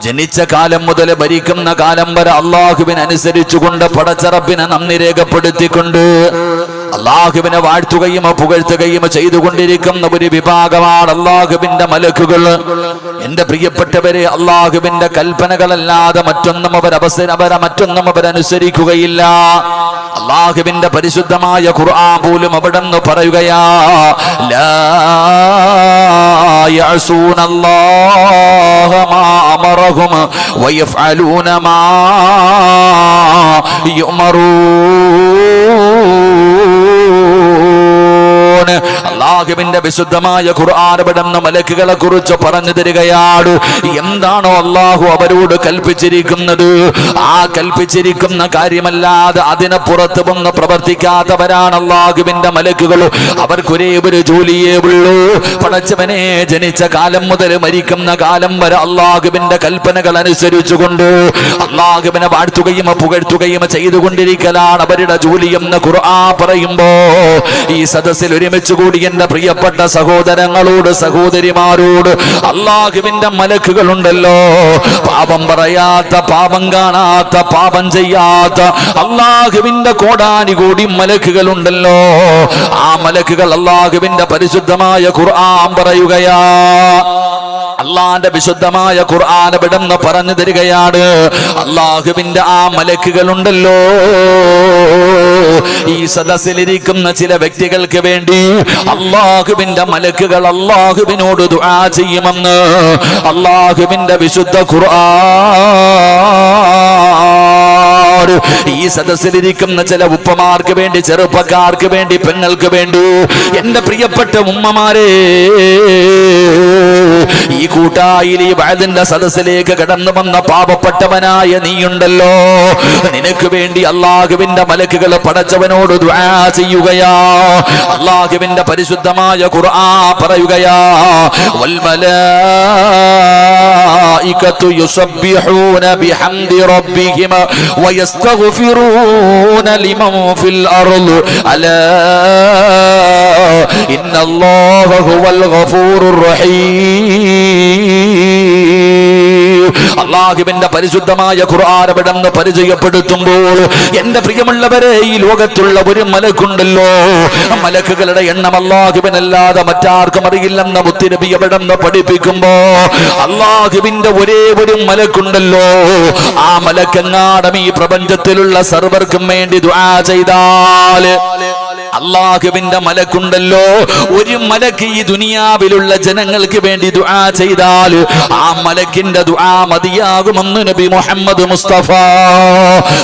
ജനിച്ച കാലം മുതൽ ഭരിക്കുന്ന കാലം വരെ അള്ളാഹുവിനെ അനുസരിച്ചുകൊണ്ട് പടച്ച റബ്ബിനെ നന്ദി രേഖപ്പെടുത്തിക്കൊണ്ട് അള്ളാഹുവിനെ വാഴ്ത്തുകയും പുകഴ്ത്തുകയും ചെയ്തുകൊണ്ടിരിക്കുന്ന ഒരു വിഭാഗമാണ് അള്ളാഹുവിന്റെ മലക്കുകൾ. എന്റെ പ്രിയപ്പെട്ടവരെ, അള്ളാഹുവിന്റെ കൽപ്പനകളല്ലാതെ മറ്റൊന്നും അവരനുസരിക്കുകയില്ല. അള്ളാഹുവിന്റെ പരിശുദ്ധമായ ഖുർആൻ പോലും അവിടെ നിന്ന് പറയുകയാ, ലാ യഅസൂനല്ലാഹ മാ അമറഹും വയഫ്അലൂന മാ യുഅമറൂൻ. അള്ളാഹുവിന്റെ വിശുദ്ധമായ ഖുർആൻ വിടുന്ന മലക്കുകളെ കുറിച്ച് പറഞ്ഞു തരികയാണ്. എന്താണോ അള്ളാഹു അവരോട് കൽപ്പിച്ചിരിക്കുന്നത്, ആ കൽപ്പിച്ചിരിക്കുന്ന കാര്യമല്ലാതെ അതിനെ പുറത്തു വന്ന് പ്രവർത്തിക്കാത്തവരാണ് അള്ളാഹുവിന്റെ മലക്കുകൾ. അവർക്കൊരേ ഒരു ജോലിയേ ഉള്ളൂ, പടച്ചവനെ ജനിച്ച കാലം മുതൽ മരിക്കുന്ന കാലം വരെ അള്ളാഹുവിന്റെ കൽപ്പനകൾ അനുസരിച്ചുകൊണ്ട് അള്ളാഹുവിനെ വാഴ്ത്തുകയും പുകഴ്ത്തുകയും ചെയ്തുകൊണ്ടിരിക്കലാണ് അവരുടെ ജോലി എന്ന് ഖുർആൻ പറയുമ്പോ, ഈ സദസ്സിൽ ഒരുമിച്ച് കൂടി എന്റെ പ്രിയപ്പെട്ട സഹോദരങ്ങളോട് സഹോദരിമാരോട്, അള്ളാഹുവിന്റെ മലക്കുകളുണ്ടല്ലോ, പാപം പറയാത്ത, പാപം കാണാത്ത, പാപം ചെയ്യാത്ത അള്ളാഹുവിന്റെ കോടാനുകോടി മലക്കുകളുണ്ടല്ലോ. ആ മലക്കുകൾ അള്ളാഹുവിന്റെ പരിശുദ്ധമായ ഖുർആൻ പറയുകയാ, അള്ളാന്റെ വിശുദ്ധമായ ഖുർആൻ വിടന്ന് പറഞ്ഞു തരികയാണ്. അള്ളാഹുവിന്റെ ആ മലക്കുകളുണ്ടല്ലോ, ഈ സദസ്സിലിരിക്കുന്ന ചില വ്യക്തികൾക്ക് വേണ്ടി അള്ളാഹുവിന്റെ മലക്കുകൾ അള്ളാഹുവിനോട് ദുആ ചെയ്യുമെന്ന് അള്ളാഹുവിന്റെ വിശുദ്ധ ഖുർആൻ. ഈ സദസ്സിലിരിക്കുന്ന ചില ഉപ്പമാർക്ക് വേണ്ടി, ചെറുപ്പക്കാർക്ക് വേണ്ടി, പെങ്ങൾക്ക് വേണ്ടി, എന്റെ പ്രിയപ്പെട്ട ഉമ്മമാരെ, ഈ കൂട്ടായിൽ ഈ വഅദിന്റെ സദസ്സിലേക്ക് കടന്നു വന്ന പാപപ്പെട്ടവനായ നീയുണ്ടല്ലോ, നിനക്ക് വേണ്ടി അള്ളാഹുവിന്റെ മലക്കുകൾ പടച്ചവനോട് ദുആ ചെയ്യുകയാ. അള്ളാഹുവിന്റെ പരിശുദ്ധമായ ഖുർആൻ പറയുകയാ, വൽ മലായികതു യുസബ്ബിഹൂന ബിഹംദി റബ്ബിഹിം വയസ്തഗ്ഫിറൂന ലിമൻ ഫിൽ അർള് അലാ ഇന്നല്ലാഹ ഹുവൽ ഗഫൂറുർ റഹീം. അള്ളാഹുവിന്റെ പരിശുദ്ധമായ ഖുർആൻ വിടന്ന് പരിചയപ്പെടുത്തുമ്പോൾ, എന്റെ പ്രിയമുള്ളവരെ, ഈ ലോകത്തുള്ള ഒരു മലക്കുണ്ടല്ലോ, മലക്കുകളുടെ എണ്ണം അള്ളാഹുവിനല്ലാതെ മറ്റാർക്കും അറിയില്ലെന്ന് മുത്തുനബി വിടന്ന് പഠിപ്പിക്കുമ്പോ, അള്ളാഹുവിന്റെ ഒരേ ഒരു മലക്കുണ്ടല്ലോ, ആ മലക്കെങ്ങാടും ഈ പ്രപഞ്ചത്തിലുള്ള സർവർക്കും വേണ്ടി ദുആ ചെയ്താൽ, അള്ളാഹുവിന്റെ മലക്കുണ്ടല്ലോ, ഒരു മലക്ക് ഈ ദുനിയാവിലുള്ള ജനങ്ങൾക്ക് വേണ്ടി ദുആ ചെയ്താൽ ആ മലക്കിന്റെ ദുആ മതിയാകുമെന്ന് നബി മുഹമ്മദ് മുസ്തഫ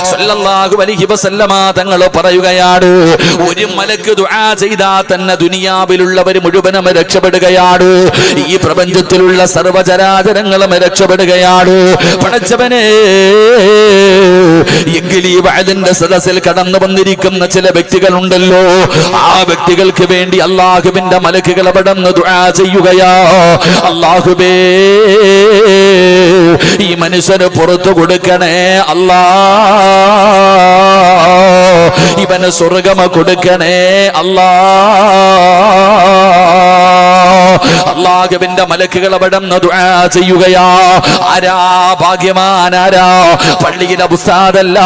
സല്ലല്ലാഹു അലൈഹി വസല്ലമ തങ്ങൾ പറയുകയാണ്. ഒരു മലക്ക് ദുആ ചെയ്താൽ തന്നെ ദുനിയാവിലുള്ളവർ മുഴുവനും രക്ഷപ്പെടുകയാണ്, ഈ പ്രപഞ്ചത്തിലുള്ള സർവ്വചരാചരങ്ങളും രക്ഷപ്പെടുകയാണ്. പടച്ചവനെ, എങ്കിൽ ഈ വഅദിന്റെ സദസ്സിൽ കടന്നു വന്നിരിക്കുന്ന ചില വ്യക്തികളുണ്ടല്ലോ, ആ വ്യക്തികൾക്ക് വേണ്ടി അള്ളാഹുവിന്റെ മലക്കുകൾ അവിടുന്ന് ദുആ ചെയ്യുകയാ. അല്ലാഹുവേ, ഈ മനുഷ്യന് പുറത്തു കൊടുക്കണേ അല്ലാ, ഇവന് സ്വർഗ്ഗം കൊടുക്കണേ അല്ലാ. അള്ളാഹുവിന്റെ മലക്കുകൾ അവിടുന്ന് ദുആ ചെയ്യുകയാ. ആരാ ഭാഗ്യവാനാരാ? പള്ളിയിലെ ഉസ്താദല്ല,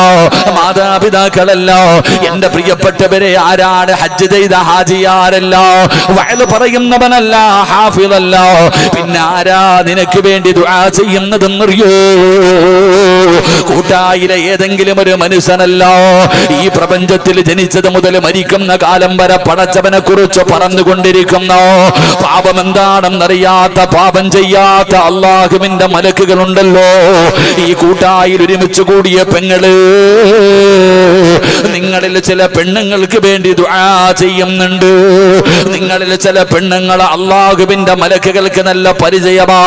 മാതാപിതാക്കളല്ല, എന്റെ പ്രിയപ്പെട്ടവരെ, ആരാണ് ഹജ്ജ് ചെയ്ത ഹാജിയാരല്ല, വഅദ് പറയുന്നവനല്ല, ഹാഫിളല്ല, പിന്നെ ആരാ നിനക്ക് വേണ്ടി ദുആ ചെയ്യുന്നതെന്നറിയോ? കൂട്ടായിലെ ഏതെങ്കിലും ഒരു മനുഷ്യനല്ല, ഈ പ്രപഞ്ചത്തിൽ ജനിച്ചത് മുതൽ മരിക്കുന്ന കാലം വരെ പടച്ചവനെ കുറിച്ച് പറഞ്ഞുകൊണ്ടിരിക്കുന്ന, പാപം എന്താണെന്നറിയാത്ത, പാപം ചെയ്യാത്ത അള്ളാഹുവിന്റെ മലക്കുകളുണ്ടല്ലോ. ഈ കൂട്ടായിൽ ഒരുമിച്ച് കൂടിയ പെങ്ങള്, നിങ്ങളിൽ ചില പെണ്ണുങ്ങൾക്ക് വേണ്ടി ദുആ ചെയ്യുന്നുണ്ട്. നിങ്ങളിൽ ചില പെണ്ണുങ്ങൾ അള്ളാഹുവിന്റെ മലക്കുകൾക്ക് നല്ല പരിചയമാ,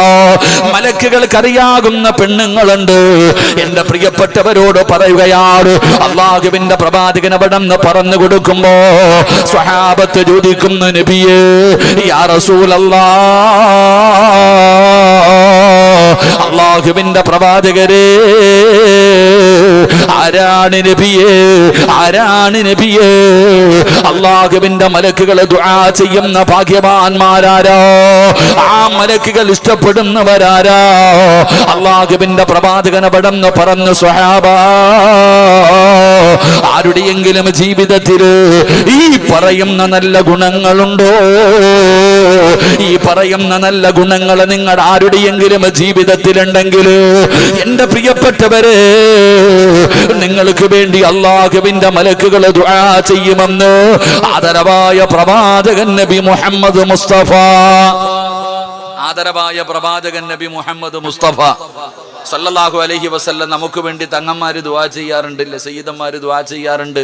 മലക്കുകൾക്ക് അറിയാകുന്ന പെണ്ണുങ്ങളുണ്ട്. എന്റെ പ്രിയപ്പെട്ടവരോട് പറയുകയാണ്, അള്ളാഹുവിന്റെ പ്രവാചകൻ അവിടെന്ന് പറഞ്ഞു കൊടുക്കുമ്പോ സ്വഹാബത്ത് ചോദിക്കുന്നു, നബിയേ, യാ റസൂലല്ലാഹ്, അള്ളാഹുവിന്റെ പ്രവാചകരേ, ആരാണ് നബിയേ, ആരാണ് നബിയേ? അല്ലാഹുവിന്റെ മലക്കുകളെ ദുആ ചെയ്യുന്ന ഭാഗ്യവാന്മാരാരോ? ആ മലക്കുകൾ ഇഷ്ടപ്പെടുന്നവരാരോ? അല്ലാഹുവിന്റെ പ്രവാചകനെ പടന്ന് പറഞ്ഞു സ്വഹാബാ, ആരുടെയെങ്കിലും ജീവിതത്തിൽ ഈ പറയുന്ന നല്ല ഗുണങ്ങളുണ്ടോ? ഈ പറയുന്ന നല്ല ഗുണങ്ങൾ നിങ്ങളുടെ ആരുടെയെങ്കിലും ജീവിതത്തിലുണ്ടെങ്കിൽ എന്റെ പ്രിയപ്പെട്ടവരെ, നിങ്ങൾക്ക് വേണ്ടി അല്ലാഹുവിന്റെ മലക്കുകൾ ദുആ ചെയ്യുമെന്ന് ആദരവായ പ്രവാചകൻ നബി മുഹമ്മദ് മുസ്തഫ, ആദരവായ പ്രവാചകൻ നബി മുഹമ്മദ് മുസ്തഫ സല്ലല്ലാഹു അലൈഹി വസല്ലം നമുക്ക് വേണ്ടി തങ്ങന്മാര് ദുആ ചെയ്യാറുണ്ട്, സയ്യിദന്മാര് ദുആ ചെയ്യാറുണ്ട്,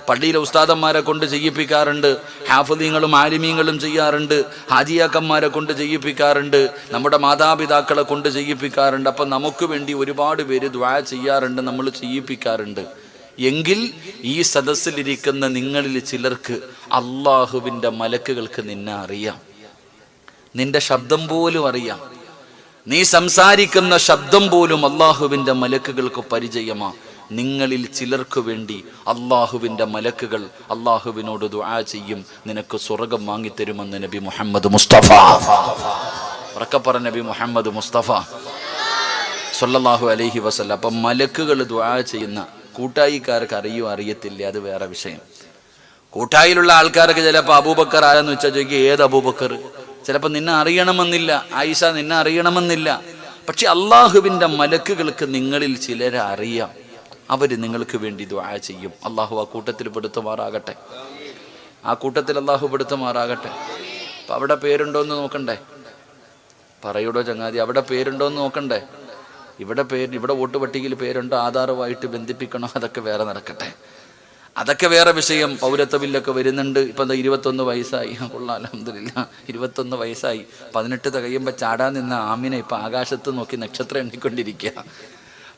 പള്ളിയിലെ ഉസ്താദന്മാരെ കൊണ്ട് ചെയ്യിപ്പിക്കാറുണ്ട്, ഹാഫിളീങ്ങളും ആലിമീങ്ങളും ചെയ്യാറുണ്ട്, ഹാജിയാക്കന്മാരെ കൊണ്ട് ചെയ്യിപ്പിക്കാറുണ്ട്, നമ്മുടെ മാതാപിതാക്കളെ കൊണ്ട് ചെയ്യിപ്പിക്കാറുണ്ട്. അപ്പം നമുക്ക് വേണ്ടി ഒരുപാട് പേര് ദുആ ചെയ്യാറുണ്ട്, നമ്മൾ ചെയ്യിപ്പിക്കാറുണ്ട്. എങ്കിൽ ഈ സദസ്സിലിരിക്കുന്ന നിങ്ങളിൽ ചിലർക്ക് അല്ലാഹുവിൻ്റെ മലക്കുകൾക്ക് നിന്നെ അറിയാം, നിന്റെ ശബ്ദം പോലും അറിയാം, നീ സംസാരിക്കുന്ന ശബ്ദം പോലും അല്ലാഹുവിൻ്റെ മലക്കുകൾക്ക് പരിചയമാ. നിങ്ങളിൽ ചിലർക്ക് വേണ്ടി അല്ലാഹുവിൻ്റെ മലക്കുകൾ അല്ലാഹുവിനോട് ദുആ ചെയ്യും, നിനക്ക് സ്വർഗം വാങ്ങിത്തരുമെന്ന് നബി മുഹമ്മദ് മുസ്തഫ. ഉറക്കപ്പറ നബി മുഹമ്മദ് മുസ്തഫ സല്ലല്ലാഹു അലൈഹി വസല്ലം. അപ്പം മലക്കുകൾ ദുആ ചെയ്യുന്ന കൂട്ടായിക്കാർക്ക് അറിയോ അറിയത്തില്ല, അത് വേറെ വിഷയം. കൂട്ടായിലുള്ള ആൾക്കാർക്ക് ചിലപ്പോൾ അബൂബക്കർ ആരെന്ന് വെച്ചാൽ ചോദിക്കുക, ഏത് അബൂബക്കർ? ചിലപ്പോൾ നിന്നെ അറിയണമെന്നില്ല, ആയിഷ നിന്നെ അറിയണമെന്നില്ല. പക്ഷെ അള്ളാഹുവിൻ്റെ മലക്കുകൾക്ക് നിങ്ങളിൽ ചിലരെ അറിയാം, അവർ നിങ്ങൾക്ക് വേണ്ടി ദുആ ചെയ്യും. അള്ളാഹു ആ കൂട്ടത്തിൽ പെടുത്തുമാറാകട്ടെ, ആ കൂട്ടത്തിൽ അള്ളാഹു പെടുത്തുമാറാകട്ടെ. അപ്പം അവിടെ പേരുണ്ടോയെന്ന് നോക്കണ്ടേ? പറയൂടോ ചങ്ങാതി, അവിടെ പേരുണ്ടോയെന്ന് നോക്കണ്ടേ? ഇവിടെ വോട്ട് പട്ടികയിൽ പേരുണ്ടോ, ആധാറുമായിട്ട് ബന്ധിപ്പിക്കണോ? അതൊക്കെ വേറെ നടക്കട്ടെ, അതൊക്കെ വേറെ വിഷയം. പൗരത്വ ബില്ലൊക്കെ വരുന്നുണ്ട്. ഇപ്പം എന്താ 21 വയസ്സായി, കൊള്ളാം അൽഹംദുലില്ലാ, 21 വയസ്സായി. 18 തികയുമ്പോൾ ചാടാൻ നിന്ന ആമിന ഇപ്പം ആകാശത്ത് നോക്കി നക്ഷത്രം എണ്ണിക്കൊണ്ടിരിക്കുക.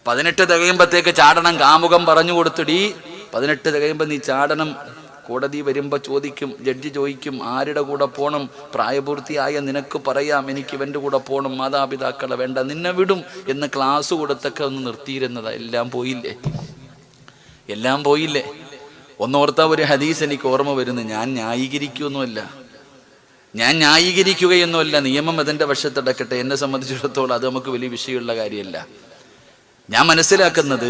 18 തികയുമ്പോഴത്തേക്ക് ചാടണം. കാമുകം പറഞ്ഞു കൊടുത്തിടി, 18 തികയുമ്പോൾ നീ ചാടണം. കോടതി വരുമ്പോൾ ചോദിക്കും, ജഡ്ജി ചോദിക്കും, ആരുടെ കൂടെ പോകണം? പ്രായപൂർത്തിയായ നിനക്ക് പറയാം, എനിക്ക് ഇവൻ്റെ കൂടെ പോകണം, മാതാപിതാക്കളെ വേണ്ട, നിന്നെ വിടും എന്ന് ക്ലാസ് കൊടുത്തൊക്കെ ഒന്ന് നിർത്തിയിരുന്നതാ. എല്ലാം പോയില്ലേ, എല്ലാം പോയില്ലേ? ഒന്നോർത്ത ഒരു ഹദീസ് എനിക്ക് ഓർമ്മ വരുന്നു. ഞാൻ ന്യായീകരിക്കുകയൊന്നുമല്ല, നിയമം അതിൻ്റെ വശത്തടക്കട്ടെ. എന്നെ സംബന്ധിച്ചിടത്തോളം അത് നമുക്ക് വലിയ വിഷയമുള്ള കാര്യമല്ല. ഞാൻ മനസ്സിലാക്കുന്നത്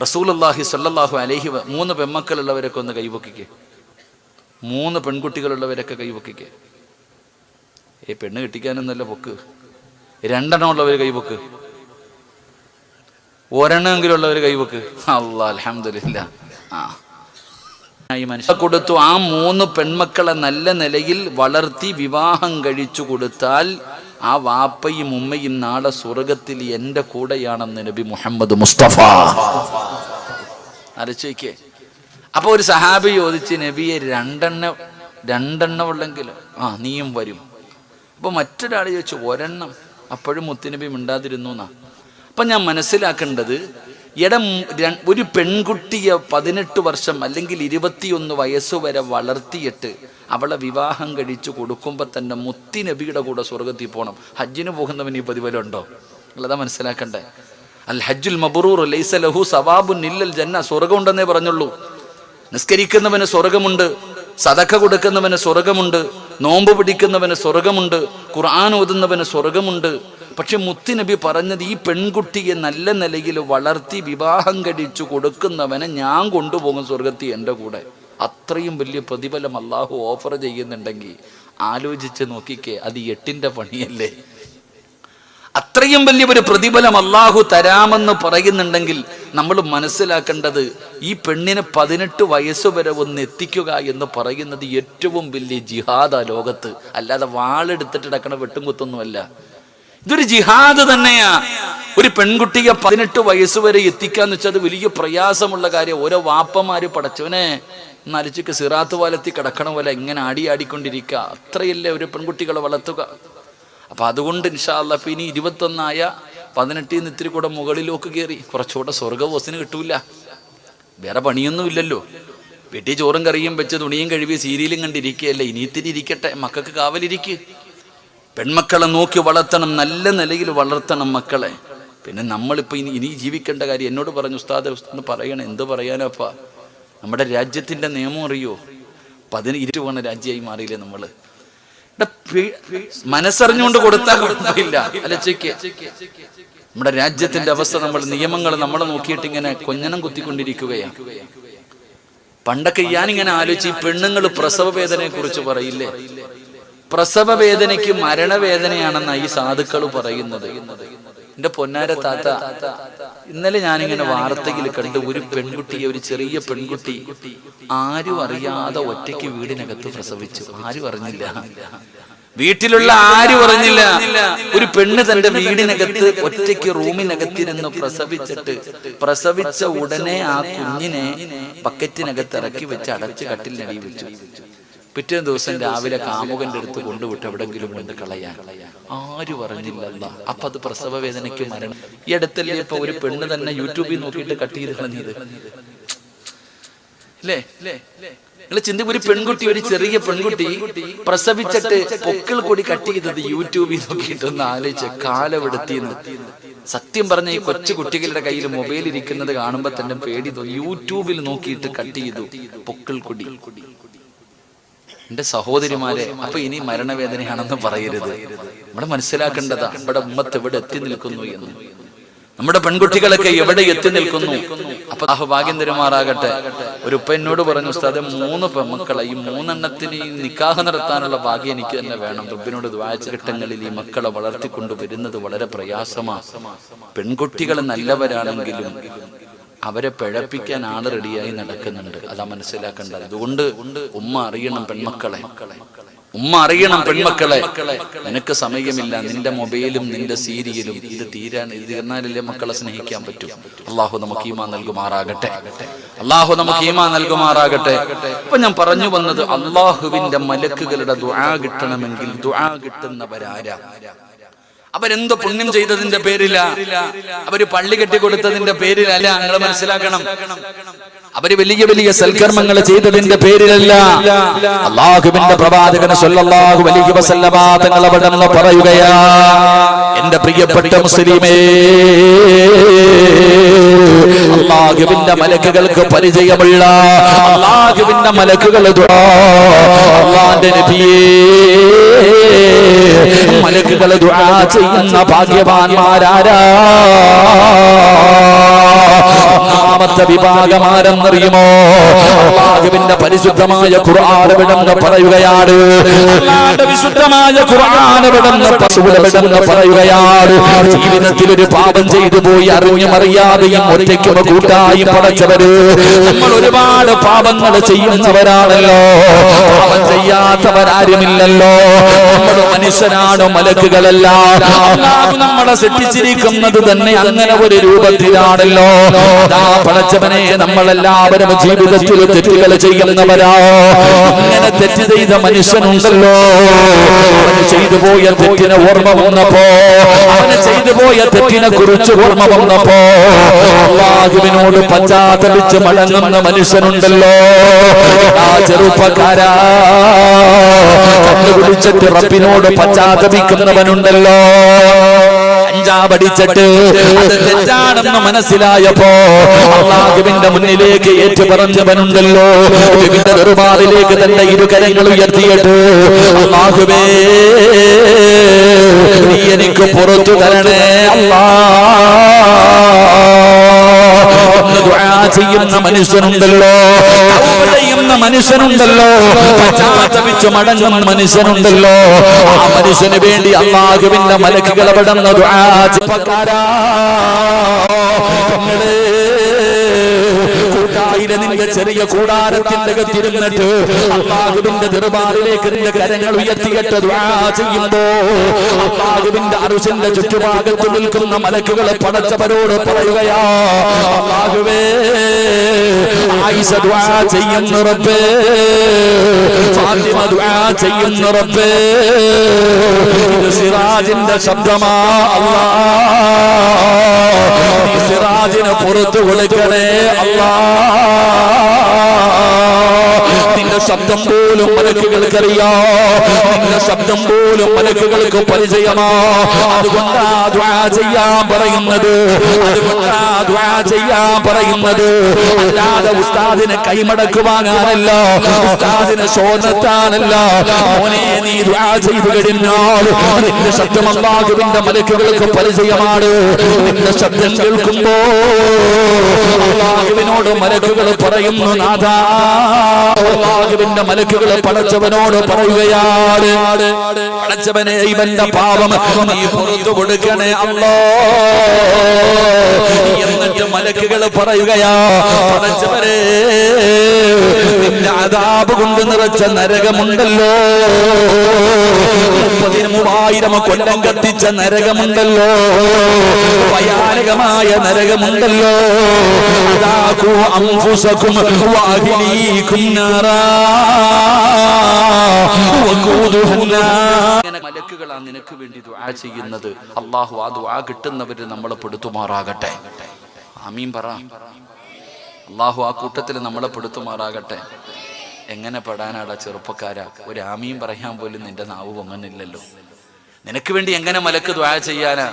റസൂലുള്ളാഹി സ്വല്ലല്ലാഹു അലൈഹി 3 പെൺമക്കളുള്ളവരൊക്കെ ഒന്ന് കൈപൊക്കിക്കേ, 3 പെൺകുട്ടികളുള്ളവരൊക്കെ കൈപൊക്കിക്കേ. പെണ്ണ് കെട്ടിക്കാനൊന്നല്ല പൊക്ക്. 2 എണ്ണം ഉള്ളവർ കൈപൊക്ക്, 1 എണ്ണമെങ്കിലും ഉള്ളവർ കൈപൊക്ക്. അല്ലാഹ് അൽഹംദുലില്ലാ. മനുഷ്യ കൊടുത്തു. ആ 3 പെൺമക്കളെ നല്ല നിലയിൽ വളർത്തി വിവാഹം കഴിച്ചു കൊടുത്താൽ ആ വാപ്പയും ഉമ്മയും നാളെ സ്വർഗത്തിൽ എൻ്റെ കൂടെയാണെന്ന് നബി മുഹമ്മദ് മുസ്തഫ. ആലോചിക്കേ. അപ്പൊ ഒരു സഹാബി ചോദിച്ച്, നബിയെ 2 എണ്ണം ഉള്ളെങ്കിലും നീയും വരും. അപ്പൊ മറ്റൊരാൾ ചോദിച്ചു 1 എണ്ണം. അപ്പോഴും മുത്തുനബി മിണ്ടാതിരുന്നു എന്നാ. അപ്പൊ ഞാൻ മനസ്സിലാക്കേണ്ടത്, ഒരു പെൺകുട്ടിയെ 18 വർഷം അല്ലെങ്കിൽ 21 വയസ്സുവരെ വളർത്തിയിട്ട് അവളെ വിവാഹം കഴിച്ചു കൊടുക്കുമ്പോൾ തന്നെ മുത്തുനബിയുടെ കൂടെ സ്വർഗത്തിൽ പോകണം. ഹജ്ജിന് പോകുന്നവന് ഈ പ്രതിഫലമുണ്ടോ? അല്ലതാ മനസ്സിലാക്കണ്ടേ. അൽ ഹജ്ജുൽ മബ്റൂർ ലൈസ ലഹു സവാബുൻ ഇല്ലൽ ജന്ന. സ്വർഗം ഉണ്ടെന്നേ പറഞ്ഞുള്ളൂ. നിസ്കരിക്കുന്നവന് സ്വർഗമുണ്ട്, സദഖ കൊടുക്കുന്നവന് സ്വർഗമുണ്ട്, നോമ്പ് പിടിക്കുന്നവന് സ്വർഗമുണ്ട്, ഖുർആൻ ഓതുന്നവന് സ്വർഗമുണ്ട്. പക്ഷെ മുത്തുനബി പറഞ്ഞത്, ഈ പെൺകുട്ടിയെ നല്ല നിലയിൽ വളർത്തി വിവാഹം കഴിച്ചു കൊടുക്കുന്നവനെ ഞാൻ കൊണ്ടുപോകും സ്വർഗത്തിൽ എൻ്റെ കൂടെ. അത്രയും വലിയ പ്രതിഫലം അള്ളാഹു ഓഫർ ചെയ്യുന്നുണ്ടെങ്കിൽ ആലോചിച്ച് നോക്കിക്കേ, അത് 8ന്റെ പണിയല്ലേ? അത്രയും വലിയ ഒരു പ്രതിഫലം അള്ളാഹു തരാമെന്ന് പറയുന്നുണ്ടെങ്കിൽ നമ്മൾ മനസ്സിലാക്കേണ്ടത്, ഈ പെണ്ണിന് 18 വയസ്സ് വരെ ഒന്ന് എത്തിക്കുക എന്ന് പറയുന്നത് ഏറ്റവും വലിയ ജിഹാദാ ലോകത്ത്. അല്ലാതെ വാളെടുത്തിട്ട് നടക്കണ വെട്ടും കുത്തൊന്നുമല്ല. ഇതൊരു ജിഹാദ് തന്നെയാ. ഒരു പെൺകുട്ടിയെ 18 വയസ്സ് വരെ എത്തിക്കാന്ന് വെച്ചാൽ അത് വലിയ പ്രയാസമുള്ള കാര്യം. ഓരോ വാപ്പമാര് പടച്ചവനെ നലിച്ചിക്ക് സിറാത്ത് പാലത്തിൽ കിടക്കണ പോലെ ഇങ്ങനെ ആടിക്കൊണ്ടിരിക്കുക. അത്രയല്ലേ ഒരു പെൺകുട്ടികളെ വളർത്തുക. അപ്പൊ അതുകൊണ്ട് ഇൻഷാ അല്ലാഹ് ഇപ്പൊ ഇനി 21 18 ഇത്തിരി കൂടെ മുകളിലേക്ക് കയറി കുറച്ചുകൂടെ സ്വർഗവോസിന് കിട്ടൂല. വേറെ പണിയൊന്നും ഇല്ലല്ലോ. വീട്ടിൽ ചോറും കറിയും വെച്ച് തുണിയും കഴുകി സീരിയലും കണ്ടിരിക്കുകയല്ലേ. ഇനി ഇത്തിരി ഇരിക്കട്ടെ, മക്കൾക്ക് കാവലിരിക്കുക. പെൺമക്കളെ നോക്കി വളർത്തണം, നല്ല നിലയിൽ വളർത്തണം മക്കളെ. പിന്നെ നമ്മളിപ്പോൾ ഇനി ജീവിക്കേണ്ട കാര്യം എന്നോട് പറഞ്ഞു ഉസ്താദ് ഒന്ന് പറയണം. എന്ത് പറയാനപ്പാ? നമ്മുടെ രാജ്യത്തിൻ്റെ നിയമം അറിയോ? 20 പോണ രാജ്യമായി മാറിയില്ലേ നമ്മൾ? മനസ്സറിഞ്ഞുകൊണ്ട് കൊടുത്താൽ കുഴപ്പമില്ല. അലച്ചയ്ക്ക് നമ്മുടെ രാജ്യത്തിന്റെ അവസ്ഥ, നമ്മൾ നിയമങ്ങൾ നമ്മളെ നോക്കിയിട്ട് ഇങ്ങനെ കൊഞ്ഞനം കുത്തിക്കൊണ്ടിരിക്കുകയാണ്. പണ്ടൊക്കെ ഞാനിങ്ങനെ ആലോചിച്ച്, ഈ പെണ്ണുങ്ങൾ പ്രസവ വേദനയെ കുറിച്ച് പറയില്ലേ? പ്രസവ വേദനയ്ക്ക് മരണവേദനയാണെന്നാണ് ഈ സാധുക്കൾ പറയുന്നത്. എന്റെ പൊന്നാര താത്ത, ഇന്നലെ ഞാനിങ്ങനെ വാർത്തയിൽ കണ്ട് ഒരു പെൺകുട്ടിയെ, ഒരു ചെറിയ പെൺകുട്ടി ആരും അറിയാതെ ഒറ്റയ്ക്ക് വീടിനകത്ത് പ്രസവിച്ചു. ആരും അറിഞ്ഞില്ല, വീട്ടിലുള്ള ആരും അറിഞ്ഞില്ല. ഒരു പെണ്ണ് തന്റെ വീടിനകത്ത് ഒറ്റയ്ക്ക് റൂമിനകത്തിരുന്ന് പ്രസവിച്ച ഉടനെ ആ കുഞ്ഞിനെ ബക്കറ്റിനകത്ത് ഇറക്കി വെച്ച് അടച്ച് കട്ടിലിനടി വെച്ചു. പിറ്റേ ദിവസം രാവിലെ കാമുകന്റെ അടുത്ത് കൊണ്ടുവിട്ട് എവിടെങ്കിലും കൊണ്ട് കളയാൻ. ആരും അറിഞ്ഞില്ല. അപ്പൊ അത് പ്രസവ വേദനയ്ക്ക് മരണം. ഈ അടുത്തല്ലേ ഇപ്പൊ ഒരു പെണ്ണ് തന്നെ യൂട്യൂബിൽ നോക്കിയിട്ട് കട്ട് ചെയ്ത് കളഞ്ഞത് അല്ലേ? നിങ്ങൾ ചിന്തിക്കും, ഒരു പെൺകുട്ടി, ഒരു ചെറിയ പെൺകുട്ടി പ്രസവിച്ചിട്ട് പൊക്കിൾ കൂടി കട്ട് ചെയ്തത് യൂട്യൂബിൽ നോക്കിയിട്ടൊന്ന് ആലോചിച്ച് കാലമെടുത്തിന്ന്. സത്യം പറഞ്ഞ ഈ കൊച്ചു കുട്ടികളുടെ കയ്യിൽ മൊബൈൽ ഇരിക്കുന്നത് കാണുമ്പോ തന്നെ പേടി തോന്നി. യൂട്യൂബിൽ നോക്കിയിട്ട് കട്ട് ചെയ്തു പൊക്കിൾ കൊടി. എന്റെ സഹോദരിമാരെ, അപ്പൊ ഇനി മരണവേദനയാണെന്ന് പറയരുത്. നമ്മുടെ മനസ്സിലാക്കേണ്ടതാ നമ്മുടെ ഉമ്മത്ത് എവിടെ എത്തി നിൽക്കുന്നു എന്ന്, നമ്മുടെ പെൺകുട്ടികളൊക്കെ എവിടെ എത്തി നിൽക്കുന്നു. അപ്പൊ ഭാഗ്യം തരുമാറാകട്ടെ. ഒരു ഉപ്പ എന്നോട് പറഞ്ഞു, ഉസ്താദേ 3 പെൺമക്കളെ, ഈ 3 എണ്ണത്തിന് നിക്കാഹ് നടത്താനുള്ള ഭാഗ്യം എനിക്ക് തന്നെ വേണം. റബ്ബിനോട് ദുആ ഘട്ടങ്ങളിൽ ഈ മക്കളെ വളർത്തിക്കൊണ്ടു വരുന്നത് വളരെ പ്രയാസമാണ്. പെൺകുട്ടികൾ നല്ലവരാണെങ്കിലും അവരെ പിഴപ്പിക്കാൻ ആള് റെഡിയായി നടക്കുന്നുണ്ട്. അതാ മനസ്സിലാക്കേണ്ടത്. അതുകൊണ്ട് ഉമ്മ അറിയണം പെൺമക്കളെ, ഉമ്മ അറിയണം പെൺമക്കളെ. നിനക്ക് സമയമില്ല, നിന്റെ മൊബൈലും നിന്റെ സീരിയലും ഇത് തീർന്നാലല്ലേ മക്കളെ സ്നേഹിക്കാൻ പറ്റൂ. അള്ളാഹു നമുക്ക് ഈമാൻ നൽകുമാറാകട്ടെ, അള്ളാഹു നമുക്ക് ഈമാൻ നൽകുമാറാകട്ടെ. ഇപ്പൊ ഞാൻ പറഞ്ഞു വന്നത്, അള്ളാഹുവിന്റെ മലക്കുകളുടെ ദുആ കിട്ടണമെങ്കിൽ ദുആ കിട്ടുന്നവരാരാ? അവരെന്തോ പുണ്യം ചെയ്തതിന്റെ പേരില, അവര് പള്ളി കെട്ടിക്കൊടുത്തതിന്റെ പേരിലല്ല. നിങ്ങൾ മനസ്സിലാക്കണം, അവര് വലിയ വലിയ സൽക്കർമ്മങ്ങൾ ചെയ്തതിന്റെ പേരിലല്ല. അല്ലാഹുവിന്റെ പ്രവാചകൻ സ്വല്ലല്ലാഹു അലൈഹി വസല്ലമ തങ്ങൾ അവിടെ പറയുകയാ, എന്റെ പ്രിയപ്പെട്ട മുസ്ലിമേ, അല്ലാഹുവിന്റെ മലക്കുകൾക്ക് പരിചയമുള്ള അല്ലാഹുവിന്റെ മലക്കുകൾ അല്ലാഹുവിന്റെ നബിയേ, മലക്കുകൾ ദുആ ചെയ്യുന്ന ഭാഗ്യവാന്മാരാരാ? ഒന്നാമത്തെ വിഭാഗമാരെന്നറിയുമോ? അല്ലാഹുവിന്റെ പരിശുദ്ധമായ ഖുർആൻ വിടന്ന് പറയുകയാണ്, അല്ലാഹുവിന്റെ വിശുദ്ധമായ ഖുർആൻ വിടന്ന് പറയുകയാണ്, ജീവിതത്തിൽ ഒരു പാപം ചെയ്തു പോയി അറിഞ്ഞും അറിയാതെയും ഒറ്റയ്ക്കും കൂട്ടായും പടച്ചവര്. നമ്മൾ ഒരുപാട് പാപങ്ങൾ ചെയ്യുന്നവരാണല്ലോ, പാപം ചെയ്യാത്തവരാരുമില്ലല്ലോ. നമ്മൾ മനുഷ്യനാണ്, മലക്കുകളല്ല. അല്ലാഹു നമ്മളെ സൃഷ്ടിച്ചിരിക്കുന്നത് തന്നെ അങ്ങനെ ഒരു രൂപത്തിലാണല്ലോ. പടച്ചവനെ, നമ്മളെല്ലാവരും ജീവിതത്തിൽ തെറ്റുകൾ ചെയ്യുന്നവരാ. അങ്ങനെ തെറ്റ് ചെയ്ത മനുഷ്യനുണ്ടല്ലോ, അവന് ചെയ്തു പോയ തെറ്റിനെ ഓർമ്മ വന്നപ്പോ, അവന് ചെയ്തു പോയ തെറ്റിനെ കുറിച്ച് ഓർമ്മ വന്നപ്പോ അല്ലാഹുവിനോട് പശ്ചാത്തപിച്ച് മടങ്ങുന്ന മനുഷ്യനുണ്ടല്ലോ. ആ ചെറുപ്പക്കാരാ, കണ്ടുപിടിച്ചിട്ട് റബ്ബിനോട് പശ്ചാത്തപിക്കുന്നവനുണ്ടല്ലോ. കഞ്ചാവടിച്ചിട്ട് അത് തെറ്റാണെന്ന് മനസ്സിലായപ്പോ അല്ലാഹുവിന്റെ മുന്നിലേക്ക് ഏറ്റുപറഞ്ഞവനുണ്ടല്ലോ. വിവിധ ദർബാറിലേക്ക് തന്റെ ഇരുകരങ്ങൾ ഉയർത്തിയിട്ട്, അല്ലാഹുവേ, നീ എനിക്ക് പുറത്തു തരണേ ചെയ്യുന്ന മനുഷ്യനുണ്ടല്ലോ, ചെയ്യുന്ന മനുഷ്യനുണ്ടല്ലോ, പശ്ചാത്തപിച്ച് മടങ്ങുന്ന മനുഷ്യനുണ്ടല്ലോ. ആ മനുഷ്യന് വേണ്ടി അല്ലാഹുവിന്റെ മലക്കുകൾ അവിടുന്ന് ദുആ ചെയ്യപ്പെടാ. നിന്റെ ചെറിയ കൂടാരത്തിന്റെ അകത്തിരുന്നിട്ട് അല്ലാഹുവിന്റെ ദർബാറിലേക്ക് നിന്റെ കരങ്ങൾ ഉയർത്തിയിട്ട് ദുആ ചെയ്യുമ്പോ അല്ലാഹുവിന്റെ അർശിന്റെ ചുറ്റുഭാഗത്ത് നിൽക്കുന്ന മലക്കുകളെ പടച്ചവരോട് പറയുകയാ, അല്ലാഹുവേ, ആയിഷ ദുആ ചെയ്യുന്നു റബ്ബേ, ഫാത്തിമ ദുആ ചെയ്യുന്നു റബ്ബേ, ഇത് സിറാജിന്റെ ശബ്ദമാ അല്ലാഹ്, സിറാജിന് പുറത്തു കൊടുക്കണേ അല്ലാഹ്, നിന്റെ നിന്റെ ശബ്ദം പോലും മലക്കുകൾക്കറിയാം, നിന്റെ ശബ്ദം പോലും മലക്കുകൾക്ക് പരിചയമാ. അതുകൊണ്ടാ ദുആ ചെയ്യാൻ പറയുന്നത്, അതുകൊണ്ടാ ദുആ ചെയ്യാൻ പറയുന്നത്. അല്ലാതെ ഉസ്താദിനെ കൈമടക്ക് വാങ്ങാനല്ല, ഉസ്താദിനെ ശോധത്താനല്ല. മോനെ നീ ദുആ ചെയ്തു കഴിഞ്ഞാൽ നിന്റെ ശബ്ദം അല്ലാഹുവിന്റെ മലക്കുകൾക്ക് പരിചയമാണ്. നിന്റെ ശബ്ദം കേൾക്കുമ്പോ അല്ലാഹുവിനോട് മലക്കുകൾ പറയുന്നു, നാഥാ, അല്ലാഹുവിന്റെ മലക്കുകൾ പടച്ചവനോട് പറയുകയാണ്, പടച്ചവനെ ഇവന്റെ പാപം നീ പുറത്തു കൊടുക്കണേ അല്ലാ. എന്നിട്ട് മലക്കുകൾ പറയുകയാ, പടച്ചവനെ നിന്റെ അദാബ് കൊണ്ട് നിറച്ച നരകമുണ്ടല്ലോ, 33,000 കൊല്ലം കത്തിച്ച നരകമുണ്ടല്ലോ, ഭയാനകമായ നരകമുണ്ടല്ലോ. അദാഖു അൻഫുസകും വഅഹ്ലീകും നാറാ വഖൂദുഹുന്നാ. മലക്കുകളാണ് നിനക്ക് വേണ്ടി ദുആ ചെയ്യുന്നത്. അല്ലാഹു ആ ദുആ കിട്ടുന്നവര് നമ്മളെ പെടുത്തുമാറാകട്ടെ. ആമീൻ പറ. അല്ലാഹു ആ കൂട്ടത്തിൽ നമ്മളെ പെടുത്തുമാറാകട്ടെ. എങ്ങനെ പെടാനാടാ ചെറുപ്പക്കാരാ? ഒരു ആമീൻ പറയാൻ പോലും നിന്റെ നാവ് പൊങ്ങുന്നില്ലല്ലോ. നിനക്ക് വേണ്ടി എങ്ങനെ മലക്ക് ദുആ ചെയ്യാനാ?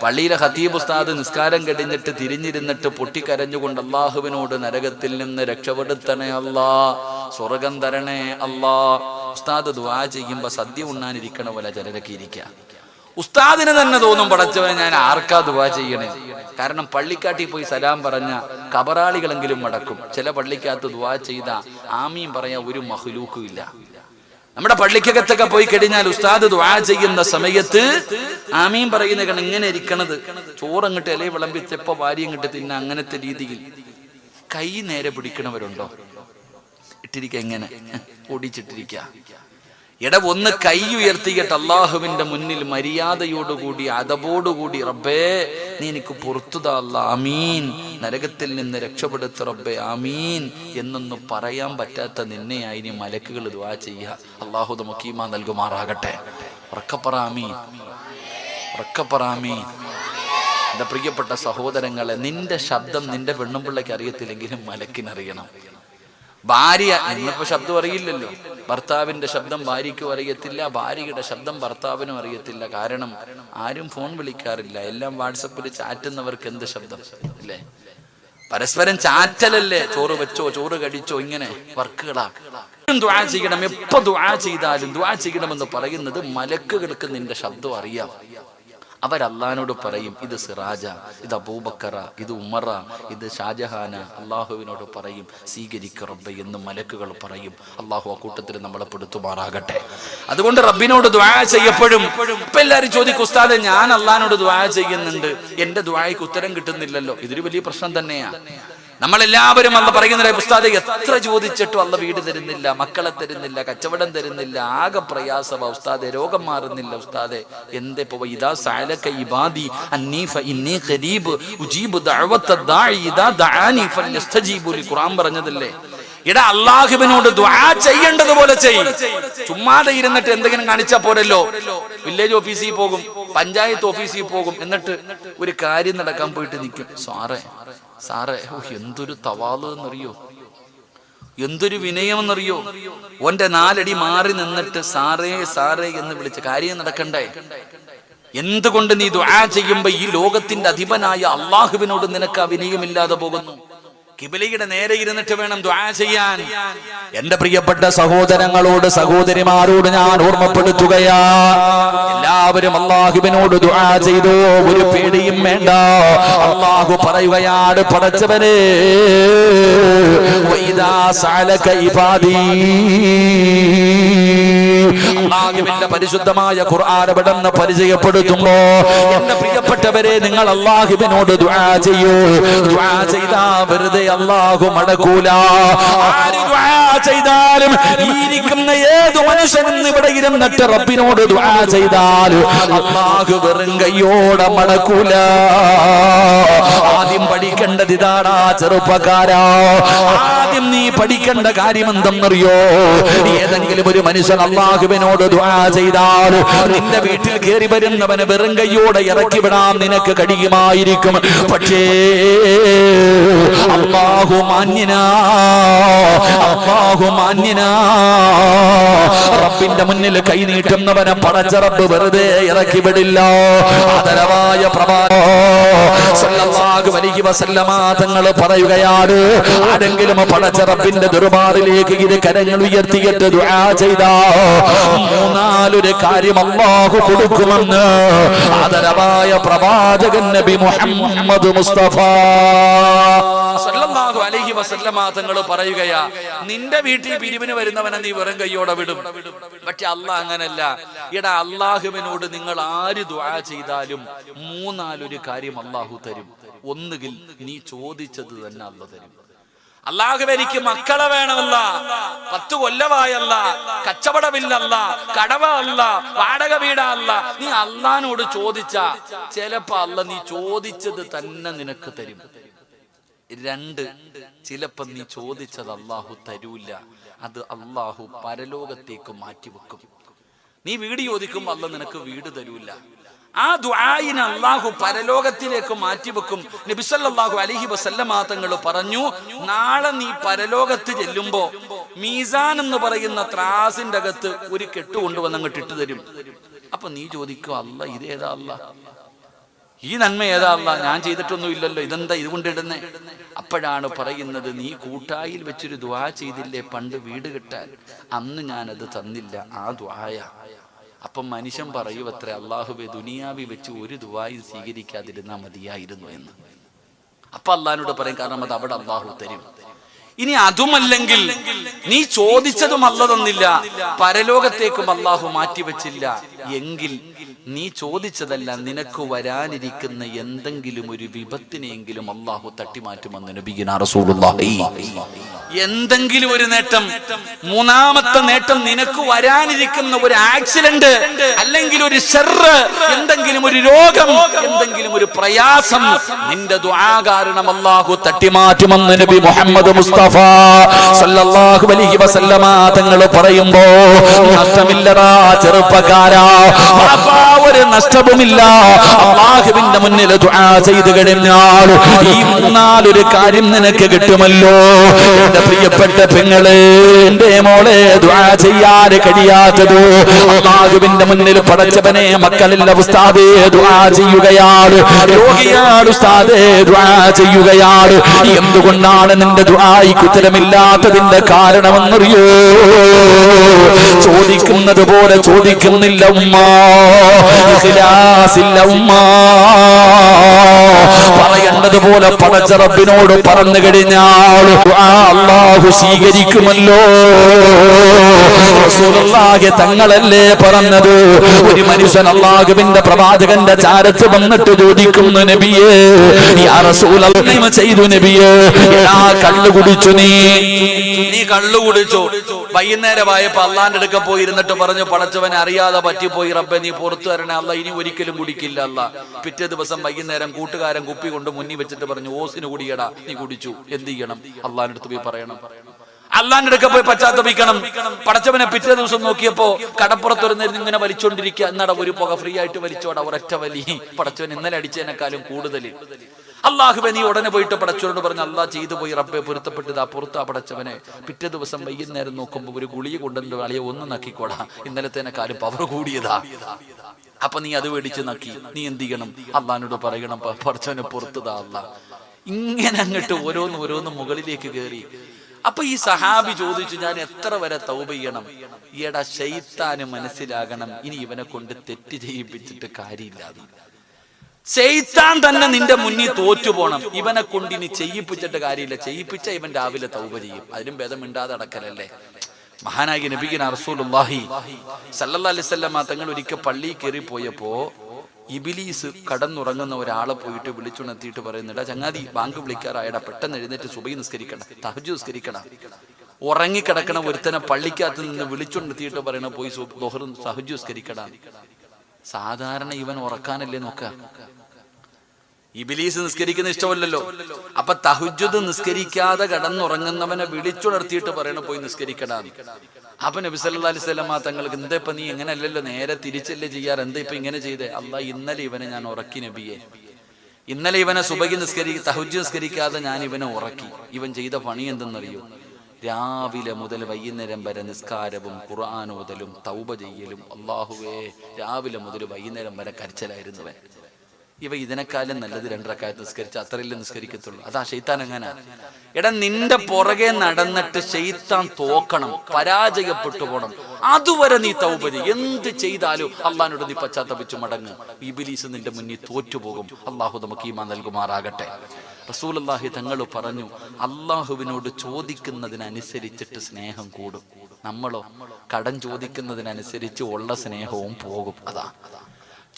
പള്ളിയിലെ ഖതീബ് ഉസ്താദ് നിസ്കാരം കഴിഞ്ഞിട്ട് തിരിഞ്ഞിരുന്നിട്ട് പൊട്ടിക്കരഞ്ഞുകൊണ്ട് അല്ലാഹുവിനോട് നരകത്തിൽ നിന്ന് രക്ഷപ്പെടുത്തണേ അല്ലാ, സ്വർഗം തരണേ അല്ലാ. ഉസ്താദ് ദുആ ചെയ്യുമ്പോ സദ്യ ഉണ്ണാനിരിക്കണ പോലെ ചിലരൊക്കെ ഇരിക്കുക. ഉസ്താദിന് തന്നെ തോന്നും, പടച്ചവൻ ഞാൻ ആർക്കാ ദുആ ചെയ്യണേ? കാരണം പള്ളിക്കാട്ടിൽ പോയി സലാം പറഞ്ഞ കബറാളികളെങ്കിലും മടക്കും. ചില പള്ളിക്കകത്ത് ദുആ ചെയ്ത ആമീൻ പറയാൻ ഒരു മഹ്ലൂക്കും ഇല്ല. നമ്മുടെ പള്ളിക്കകത്തൊക്കെ പോയി കഴിഞ്ഞാൽ ഉസ്താദ് ദുആ ചെയ്യുന്ന സമയത്ത് ആമീൻ പറയുന്ന കാരണം ഇങ്ങനെ ഇരിക്കണത്, ചോറങ്ങട്ട് ഇല വിളമ്പിച്ചപ്പോ വാരി അങ്ങോട്ട് തിന്ന, അങ്ങനത്തെ രീതിയിൽ. കൈ നേരെ പിടിക്കണവരുണ്ടോ? ഇട്ടിരിക്ക, എങ്ങനെ ഓടിച്ചിട്ടിരിക്ക. ഒന്ന് കൈ ഉയർത്തിയിട്ട് അള്ളാഹുവിന്റെ മുന്നിൽ മര്യാദയോടുകൂടി അതബോടുകൂടി, റബ്ബേ നീ എനിക്ക് പുറത്തുതാ അല്ലാ, ആമീൻ, നരകത്തിൽ നിന്ന് രക്ഷപ്പെടുത്ത റബ്ബേ, ആമീൻ എന്നൊന്നും പറയാൻ പറ്റാത്ത നിന്നെയായി ഇനി മലക്കുകൾ ദുആ ചെയ്യുക. അള്ളാഹു നമുക്ക് ഈമാൻ നൽകുമാറാകട്ടെ. ഉറക്കപ്പറ ആമീൻ, ഉറക്കപ്പറ ആമീൻ. എന്റെ പ്രിയപ്പെട്ട സഹോദരങ്ങളെ, നിന്റെ ശബ്ദം നിന്റെ പെണ്ണുപിള്ളയ്ക്ക് അറിയത്തില്ലെങ്കിലും മലക്കിനറിയണം. ഭാര്യ ഇന്നിപ്പോ ശബ്ദം അറിയില്ലല്ലോ. ഭർത്താവിന്റെ ശബ്ദം ഭാര്യയ്ക്കും അറിയത്തില്ല, ഭാര്യയുടെ ശബ്ദം ഭർത്താവിനും അറിയത്തില്ല. കാരണം ആരും ഫോൺ വിളിക്കാറില്ല, എല്ലാം വാട്സപ്പിൽ ചാറ്റുന്നവർക്ക് എന്ത് ശബ്ദം അല്ലേ? പരസ്പരം ചാറ്റലല്ലേ. ചോറ് വെച്ചോ, ചോറ് കഴിച്ചോ, ഇങ്ങനെ വർക്കുകളാ. ദുആ ചെയ്യണം. എപ്പോ ദുആ ചെയ്താലും ദുആ ചെയ്യണമെന്ന് പറയുന്നത് മലക്കുകൾക്ക് നിന്റെ ശബ്ദം അറിയാം. അവരല്ലാനോട് പറയും, ഇത് സിറാജ, ഇത് അബൂബക്കറ, ഇത് ഉമറ, ഇത് ഷാജഹാന. അള്ളാഹുവിനോട് പറയും, സ്വീകരിക്ക റബ്ബേ എന്ന് മലക്കുകൾ പറയും. അള്ളാഹു ആ കൂട്ടത്തിൽ നമ്മളെ പെടുത്തുമാറാകട്ടെ. അതുകൊണ്ട് റബ്ബിനോട് ദുആ ചെയ്യപ്പോഴും ഇപ്പൊ എല്ലാവരും ചോദിക്കും, ഉസ്താദെ ഞാൻ അള്ളാഹിനോട് ദുആ ചെയ്യുന്നുണ്ട്, എന്റെ ദുആയ്ക്ക് ഉത്തരം കിട്ടുന്നില്ലല്ലോ. ഇതൊരു വലിയ പ്രശ്നം തന്നെയാ. നമ്മളെല്ലാവരും അല്ല പറയുന്നത്, ഉസ്താദെ എത്ര ചോദിച്ചിട്ടും അല്ല വീട് തരുന്നില്ല, മക്കളെ തരുന്നില്ല, കച്ചവടം തരുന്നില്ല, ആകെ പ്രയാസമാ ഉസ്താദെ, രോഗം മാറുന്നില്ല ഉസ്താദെ, എന്തേ പോ? ഇദാ സഅലക ഇബാദി അന്നീ ഫഇന്നീ ഖരീബ് ഉജീബു ദഅവത ദാഇ ഇദാ ദഅാനി ഫലസ്തജീബു ലി. ഖുർആൻ പറഞ്ഞതല്ലേ. എടാ, അള്ളാഹുവിനോട് ദുആ ചെയ്യേണ്ടതുപോലെ ചെയ്യും. ചുമ്മാതെ ഇരുന്നിട്ട് എന്തെങ്കിലും കാണിച്ചാ പോരല്ലോ. വില്ലേജ് ഓഫീസിൽ പോകും, പഞ്ചായത്ത് ഓഫീസിൽ പോകും, എന്നിട്ട് ഒരു കാര്യം നടക്കാൻ പോയിട്ട് നിൽക്കും. സാറേ എന്തൊരു തവാള് എന്നറിയോ, എന്തൊരു വിനയമെന്നറിയോ. ഓന്റെ 4 അടി മാറി നിന്നിട്ട് സാറേ സാറേ എന്ന് വിളിച്ച കാര്യം നടക്കണ്ടേ? എന്തുകൊണ്ട് നീ ദുആ ചെയ്യുമ്പോ ഈ ലോകത്തിന്റെ അധിപനായ അള്ളാഹുവിനോട് നിനക്ക് ആ വിനയമില്ലാതെ പോകുന്നു? കിബിലയുടെ നേരെ ഇരുന്നിട്ട് വേണം ദുആ ചെയ്യാൻ. എന്റെ പ്രിയപ്പെട്ട സഹോദരങ്ങളോട് സഹോദരിമാരോട് ഞാൻ ഓർമ്മപ്പെടുത്തുകയാ, എല്ലാവരും അല്ലാഹുവിനോട് ദുആ ചെയ്തോ, ഒരു പേടിയും വേണ്ട. അല്ലാഹു പറയുകയാണ്, പടച്ചവനെ വഇദാ സഅലക ഇബാദി. അല്ലാഹുവിന്റെ പരിശുദ്ധമായ ഖുർആൻ പെട്ടെന്ന് പരിചയപ്പെടുത്തുമ്പോ, എന്റെ പ്രിയപ്പെട്ടവരെ, നിങ്ങൾ അല്ലാഹുവിനോട് ദുആ ചെയ്യൂ. ദുആ ചെയ്താ വെറുതെ അല്ലാഹു മടക്കൂല. ആര് ദുആ ചെയ്താലും, ഇരിക്കുന്ന ഏതു മനുഷ്യനും ഇവിടെ ഇരുന്നിട്ട് റബ്ബിനോട് ദുആ ചെയ്താൽ അല്ലാഹു വെറും കയ്യോടെ മടക്കൂല. ആദ്യം പഠിക്കേണ്ട പഠിക്കേണ്ടത് ഇതാടാ ചെറുപ്പക്കാരാ. ആദ്യം നീ പഠിക്കേണ്ട കാര്യം എന്തെന്നറിയോ? ഏതെങ്കിലും ഒരു മനുഷ്യൻ അല്ലാഹുവിനോട് ദുആ ചെയ്താൽ നിന്റെ വീട്ടിൽ കയറി വരുന്നവന് വെറും കൈയോടെ ഇറക്കി വിടാൻ നിനക്ക് കഴിയുമായിരിക്കും. പക്ഷേ അല്ലാഹു മാന്യനാ, അല്ലാഹു മാന്യനാ. റബ്ബിന്റെ മുന്നിൽ കൈ നീട്ടുന്നവനെ പടച്ച റബ്ബ് വെറുതെ ഇറക്കി വിടില്ല. ആദരവായ സല്ലല്ലാഹു അലൈഹി വസല്ലമ തങ്ങൾ പറയുകയാണ്, ആരെങ്കിലും പടച്ച റബ്ബിന്റെ ദർബാറിലേക്ക് ഇരു കരങ്ങൾ ഉയർത്തിയിട്ട് ദുആ ചെയ്താ മൂന്നാലൊരു കാര്യം അല്ലാഹു കൊടുക്കുമെന്ന് ആദരവായ പ്രവാചകൻ നബി മുഹമ്മദ് മുസ്തഫ സല്ലല്ലാഹു അലൈഹി വസല്ലമ തങ്ങൾ പറയുകയാ, നിന്റെ വീട്ടിൽ പിരിവിന് വരുന്നവനെ നീ വെറും കൈയോടെ വിടും. പക്ഷെ അല്ലാഹ് അങ്ങനല്ല. എടാ, അല്ലാഹുവിനോട് നിങ്ങൾ ആര് ദുആ ചെയ്താലും മൂന്നാലൊരു കാര്യം അല്ലാഹു തരും. ഒന്നുകിൽ നീ ചോദിച്ചത് തന്നെ അല്ലാഹു തരും. അല്ലാഹുവേ, എനിക്ക് മക്കളെ വേണമല്ല, 10 കൊല്ലമായല്ല, കച്ചവടമില്ലല്ല, കടവ അല്ല, വാടക വീടല്ല. നീ അല്ലാഹുവിനോട് ചോദിച്ചാ ചിലപ്പോ അല്ലാഹ് നീ ചോദിച്ചത് തന്നെ നിനക്ക് തരും. 2, ചിലപ്പോ നീ ചോദിച്ചത് അല്ലാഹു തരൂല. അത് അല്ലാഹു പരലോകത്തേക്ക് മാറ്റിവെക്കും. നീ വീട് ചോദിക്കുമ്പോ അല്ലാഹ് നിനക്ക് വീട് തരൂല. ആ ദുആയിനെ അല്ലാഹു പരലോകത്തിലേക്ക് മാറ്റിവെക്കും. നബി സല്ലല്ലാഹു അലൈഹി വസല്ലമ തങ്ങൾ പറഞ്ഞു, നാളെ നീ പരലോകത്ത് ചെല്ലുമ്പോ മീസാൻ എന്ന് പറയുന്ന ത്രാസിന്റെ അകത്ത് ഒരു കെട്ട് കൊണ്ടുവന്ന് അങ്ങോട്ട് ഇട്ട് തരും. അപ്പൊ നീ ചോദിക്കും, അല്ലാഹ് ഇതേതാ അല്ലാഹ്, ഈ നന്മ ഏതാ അല്ലാഹ്, ഞാൻ ചെയ്തിട്ടൊന്നും ഇല്ലല്ലോ, ഇതെന്താ ഇതുകൊണ്ടിടുന്നേ? അപ്പോഴാണ് പറയുന്നത്, നീ കൂട്ടായിൽ വെച്ചൊരു ദുആ ചെയ്തില്ലേ പണ്ട് വീട് കിട്ടാൻ, അന്ന് ഞാനത് തന്നില്ല, ആ ദുആയ. അപ്പം മനുഷ്യൻ പറയുവത്രേ, അല്ലാഹുവേ, ദുനിയാവി വെച്ച് ഒരു ദുആയും സ്വീകരിക്കാതിരുന്നാ മതിയായിരുന്നു എന്ന്. അപ്പൊ അല്ലാഹുവിനോട് പറയും, കാരണം അത് അവിടെ അല്ലാഹു തരും. ഇനി അതുമല്ലെങ്കിൽ നീ ചോദിച്ചതും അല്ലാഹു തന്നില്ല, പരലോകത്തേക്കും അല്ലാഹു മാറ്റിവെച്ചില്ല എങ്കിൽ നീ ചോദിച്ചതല്ല, നിനക്ക് വരാനിരിക്കുന്ന എന്തെങ്കിലും ഒരു വിപത്തിനെങ്കിലും അല്ലാഹു തട്ടിമാറ്റുമെന്ന് നബിയുനാ റസൂലുള്ളാഹി. എന്തെങ്കിലും ഒരു നേട്ടം, മൂന്നാമത്തെ നേട്ടം, നിനക്ക് വരാനിരിക്കുന്ന ഒരു ആക്സിഡന്റ്, അല്ലെങ്കിൽ ഒരു ശർറ്, എന്തെങ്കിലും ഒരു രോഗം, എന്തെങ്കിലും ഒരു പ്രയാസം, നിന്റെ ദുആ കാരണം അല്ലാഹു തട്ടിമാറ്റുമെന്ന് നബി മുഹമ്മദ് മുസ്തഫ സല്ലല്ലാഹു അലൈഹി വസല്ലമ തങ്ങൾ പറയുമ്പോ, നഷ്ടമില്ലടാ ചെറുപ്പക്കാരാ, ഒരു നഷ്ടവുമില്ല. അല്ലാഹുവിന്റെ മുന്നിൽ ദുആ ചെയ്തു കഴിഞ്ഞാൽ ഈ മൂന്നാലൊരു കാര്യം നിനക്ക് കിട്ടുമല്ലോ. എന്റെ പ്രിയപ്പെട്ട പെങ്ങളെ, എന്റെ മോളെ, ദുആ ചെയ്യാൻ കഴിയാത്തത് അല്ലാഹുവിന്റെ മുന്നിൽ പടച്ചവനെ, മക്കളില്ല ഉസ്താദേ ദുആ ചെയ്യുകയാണ്, രോഗിയാണ് ഉസ്താദേ ദുആ ചെയ്യുകയാണ്. എന്തുകൊണ്ടാണ് നിന്റെ ദുആയ്ക്ക് ഉത്തരമില്ലാത്തതിന്റെ കാരണമെന്നറിയോ? ചോദിക്കുന്നത് പോലെ ചോദിക്കുന്നില്ല ഉമ്മ, ഇഖ്ലാസില്ല ഉമ്മ. പറയേണ്ടതുപോലെ പടച്ച റബ്ബിനോട് പറഞ്ഞു കഴിഞ്ഞാൽ അല്ലാഹു സ്വീകരിക്കുമല്ലോ. റസൂലുള്ളാഹി തങ്ങളല്ലേ പറഞ്ഞത്, ഒരു മനുഷ്യൻ അല്ലാഹുവിന്റെ പ്രവാചകന്റെ ചാരത്ത് വന്നിട്ട് ചോദിക്കുന്നു, നബിയേ യാ റസൂലല്ലാഹ് ചെയ്തു നബിയേ, എടാ കള്ളു കുടിച്ചു, നീ കള്ളു കുടിച്ചു. വൈകുന്നേരമായപ്പോ അള്ളാന്റെ അടുക്ക പോയി ഇരുന്നിട്ട് പറഞ്ഞു, പടച്ചവനെ അറിയാതെ പറ്റിപ്പോയി റബ്ബെ, നീ പുറത്തു തരണേ അല്ലാ, ഇനി ഒരിക്കലും കുടിക്കില്ല അല്ലാ. പിറ്റേ ദിവസം വൈകുന്നേരം കൂട്ടുകാരൻ കുപ്പി കൊണ്ട് മുന്നിൽ വെച്ചിട്ട് പറഞ്ഞു, ഓസിന് കുടിയടാ, നീ കുടിച്ചു, എന്ത് ചെയ്യണം? അള്ളാന്റെ അടുത്ത് പോയി പറയണം, അള്ളാന്റെ അടുക്ക പോയി പശ്ചാത്തപിക്കണം. പടച്ചവനെ പിറ്റേ ദിവസം നോക്കിയപ്പോ കടപ്പുറത്തൊരു നേരം ഇങ്ങനെ വലിച്ചോണ്ടിരിക്കുക. എന്നാടാ ഒരു പുക ഫ്രീ ആയിട്ട് വലിച്ചോടാ, ഒരൊറ്റ വലി. പടച്ചവൻ ഇന്നലെ അടിച്ചതിനേക്കാളും കൂടുതൽ. അല്ലാഹുവേ, നീ ഉടനെ പോയിട്ട് പടച്ചവനോട് പറഞ്ഞു, അല്ലാഹ് ചെയ്തു പോയി റബ്ബെ, പൊരുത്തപ്പെട്ടതാ, പുറത്താ പടച്ചവനെ. പിറ്റേ ദിവസം വൈകുന്നേരം നോക്കുമ്പോ ഒരു ഗുളിക കൊണ്ടുവന്ന് അളിയെ ഒന്ന് നക്കിക്കോടാ, ഇന്നലത്തേനെക്കാളും പവർ കൂടിയതാ. അപ്പൊ നീ അത് മേടിച്ച് നക്കി. നീ എന്ത് ചെയ്യണം? അള്ളാഹിനോട് പറയണം, പടച്ചവനെ പുറത്തുതാ അല്ലാഹ്. ഇങ്ങനെ അങ്ങോട്ട് ഓരോന്ന് മുകളിലേക്ക് കയറി. അപ്പൊ ഈ സഹാബി ചോദിച്ചു, ഞാൻ എത്ര വരെ തൗബ ചെയ്യണം? ഈടാ, ശൈത്താന് മനസ്സിലാകണം ഇനി ഇവനെ കൊണ്ട് തെറ്റ് ചെയ്യിപ്പിച്ചിട്ട് കാര്യമില്ല. ശൈത്താൻ തന്നെ നിന്റെ മുന്നിൽ തോറ്റുപോണം. ഇവനെ കൊണ്ട് ഇനി ചെയ്യിപ്പിച്ചിട്ട് കാര്യമില്ല. ചെയ്യിപ്പിച്ച ഇവൻ രാവിലെ തൗബ ചെയ്യും. അതിലും ഭേദം മിണ്ടാതെ അടക്കലല്ലേ. മഹാനായ നബിയുനാ റസൂലുള്ളാഹി സല്ലല്ലാഹു അലൈഹി വസല്ലം തങ്ങൾ ഒരിക്കൽ പള്ളിയിൽ കയറി പോയപ്പോ ഇബ്ലീസ് കടന്നുറങ്ങുന്ന ഒരാളെ പോയിട്ട് വിളിച്ചുണർത്തിയിട്ട് പറയുന്നുണ്ട്, ചങ്ങാതി ബാങ്ക് വിളിക്കാറായടാ, പെട്ടെന്ന് എഴുന്നേറ്റ് സുബഹി നിസ്കരിക്കണം, തഹജ്ജുദ് നിസ്കരിക്കണം. ഉറങ്ങിക്കിടക്കണ ഒരുത്തനെ പള്ളിക്കകത്ത് നിന്ന് വിളിച്ചുണർത്തിയിട്ട് പറയണ, പോയി ദുഹർ തഹജ്ജുദ് നിസ്കരിക്കണം. സാധാരണ ഇവൻ ഉറക്കാനല്ലേ നോക്ക. ഇബ്ലീസ് നിസ്കരിക്കുന്ന ഇഷ്ടമല്ലല്ലോ. അപ്പൊ തഹജ്ജുദ് നിസ്കരിക്കാതെ കടന്നുറങ്ങുന്നവനെ വിളിച്ചുണർത്തിയിട്ട് പറയണം പോയി നിസ്കരിക്കടാ. അപ്പൊ നബി സല്ലല്ലാഹു അലൈഹി വസല്ലമ തങ്ങൾക്ക് എന്താ ഇപ്പൊ നീ എങ്ങനെ അല്ലല്ലോ, നേരെ തിരിച്ചല്ലേ ചെയ്യാറ്, എന്താ ഇപ്പൊ ഇങ്ങനെ ചെയ്തേ? അല്ലാഹ് ഇന്നലെ ഇവനെ ഞാൻ ഉറക്കി നബിയെ, ഇന്നലെ ഇവനെ സുബഹി തഹജ്ജുദ് നിസ്കരിക്കാതെ ഞാൻ ഇവനെ ഉറക്കി. ഇവൻ ചെയ്ത പണി എന്തെന്നറിയോ? രാവിലെ മുതൽ വൈകുന്നേരം വരെ നിസ്കാരവും ഖുർആൻ ഓതലും തൗബ ചെയ്യലും. അല്ലാഹുവേ, രാവിലെ മുതൽ വൈകുന്നേരം വരെ കരച്ചിലായിരുന്നവൻ. ഇവ ഇതിനെക്കാലം നല്ലത് 2 റക്അത്ത് നിസ്കരിച്ച് അത്രയല്ലേ നിസ്കരിക്കത്തുള്ളൂ. അതാ ശൈത്താൻ എങ്ങനെ. എടാ, നിന്റെ പുറകെ നടന്നിട്ട് ശൈത്താൻ തോക്കണം, പരാജയപ്പെട്ടു പോണം. അതുവരെ നീ തൗബ ചെയ്യ്. എന്ത് ചെയ്താലും അള്ളാഹിനോട് നീ പശ്ചാത്തപിച്ചു മടങ്ങ്. ഇബ്ലീസ് നിന്റെ മുന്നിൽ തോറ്റുപോകും. അള്ളാഹു നമുക്ക് ഈമാൻ നൽകുമാറാകട്ടെ. റസൂലുള്ളാഹി തങ്ങൾ പറഞ്ഞു, അള്ളാഹുവിനോട് ചോദിക്കുന്നതിനനുസരിച്ചിട്ട് സ്നേഹം കൂടും. നമ്മളോ കടം ചോദിക്കുന്നതിനനുസരിച്ച് ഉള്ള സ്നേഹവും പോകും. അതാ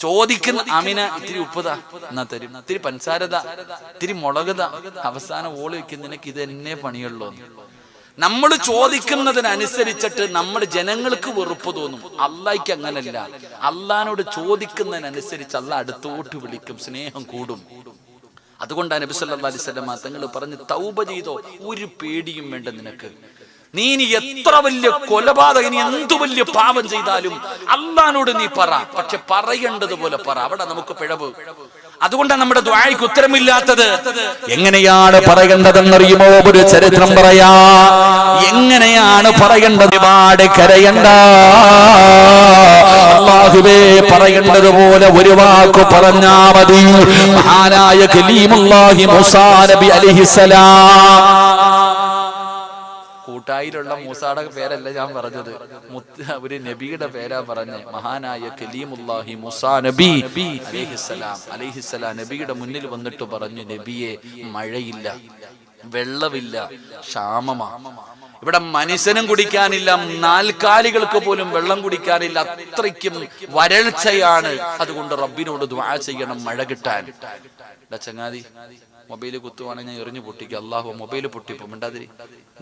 ചോദിക്കുന്ന അമിന ഇത്തിരി ഉപ്പതാ എന്നാ തരും, ഇത്തിരി പഞ്ചസാരത, ഇത്തിരി മുളകത, അവസാനം ഓള് വെക്കും നിനക്ക് ഇത് എന്നെ പണിയുള്ളൂ. നമ്മൾ ചോദിക്കുന്നതിനനുസരിച്ചിട്ട് നമ്മുടെ ജനങ്ങൾക്ക് വെറുപ്പ് തോന്നും. അള്ളാഹിക്ക് അങ്ങനല്ല. അള്ളാഹിനോട് ചോദിക്കുന്നതിനനുസരിച്ച് അള്ളാഹ് അടുത്തോട്ട് വിളിക്കും, സ്നേഹം കൂടും. അതുകൊണ്ടാണ് നബി സല്ലല്ലാഹു അലൈഹി വസല്ലം തങ്ങൾ പറഞ്ഞ്, തൗബ ചെയ്തോ, ഒരു പേടിയും വേണ്ട നിനക്ക്. നീ ഇനി എത്ര വലിയ കൊലപാതകം, ഇനി എന്തു വലിയ പാപം ചെയ്താലും അള്ളാഹിനോട് നീ പറ, പക്ഷെ പറയേണ്ടതുപോലെ പറ. അവിടെ നമുക്ക് പിഴവ്. അതുകൊണ്ടാണ് നമ്മുടെ ദുആയ്ക്ക് ഉത്തരമില്ലാത്തത്. എങ്ങനെയാണ് പറയേണ്ടതെന്നറിയുമോ? ഒരു ചരിത്രം പറയാ. എങ്ങനെയാണ് പറയേണ്ടത്? ഒരുപാട് കരയണ്ട. അല്ലാഹുവേ, പറയേണ്ടതുപോലെ ഒരു വാക്ക് പറഞ്ഞാ മതി. മഹാനായ കലീമുല്ലാഹി മൂസാ നബി അലൈഹിസ്സലാം. കൂട്ടായിലുള്ള മൂസായുടെ പേരല്ല ഞാൻ പറഞ്ഞത്, ഒരു നബിയുടെ പേരാ പറഞ്ഞേ. മഹാനായ കലീമുല്ലാഹി മൂസാ നബി അലൈഹിസ്സലാം നബിയുടെ മുന്നിൽ വന്നിട്ട് പറഞ്ഞു, നബിയെ, മഴയില്ല, വെള്ളമില്ല, ക്ഷാമമാ. ഇവിടെ മനുഷ്യനും കുടിക്കാനില്ല, നാൽക്കാലികൾക്ക് പോലും വെള്ളം കുടിക്കാനില്ല, അത്രയ്ക്കും വരൾച്ചയാണ്. അതുകൊണ്ട് റബ്ബിനോട് ദുആ ചെയ്യണം മഴ കിട്ടാൻ. ചങ്ങാതി, മൊബൈല് കുത്തുവാണെങ്കിൽ ഞാൻ എറിഞ്ഞു പൊട്ടിക്കുക. അല്ലാഹു മൊബൈല് പൊട്ടിപ്പോ മിണ്ടാതിരി,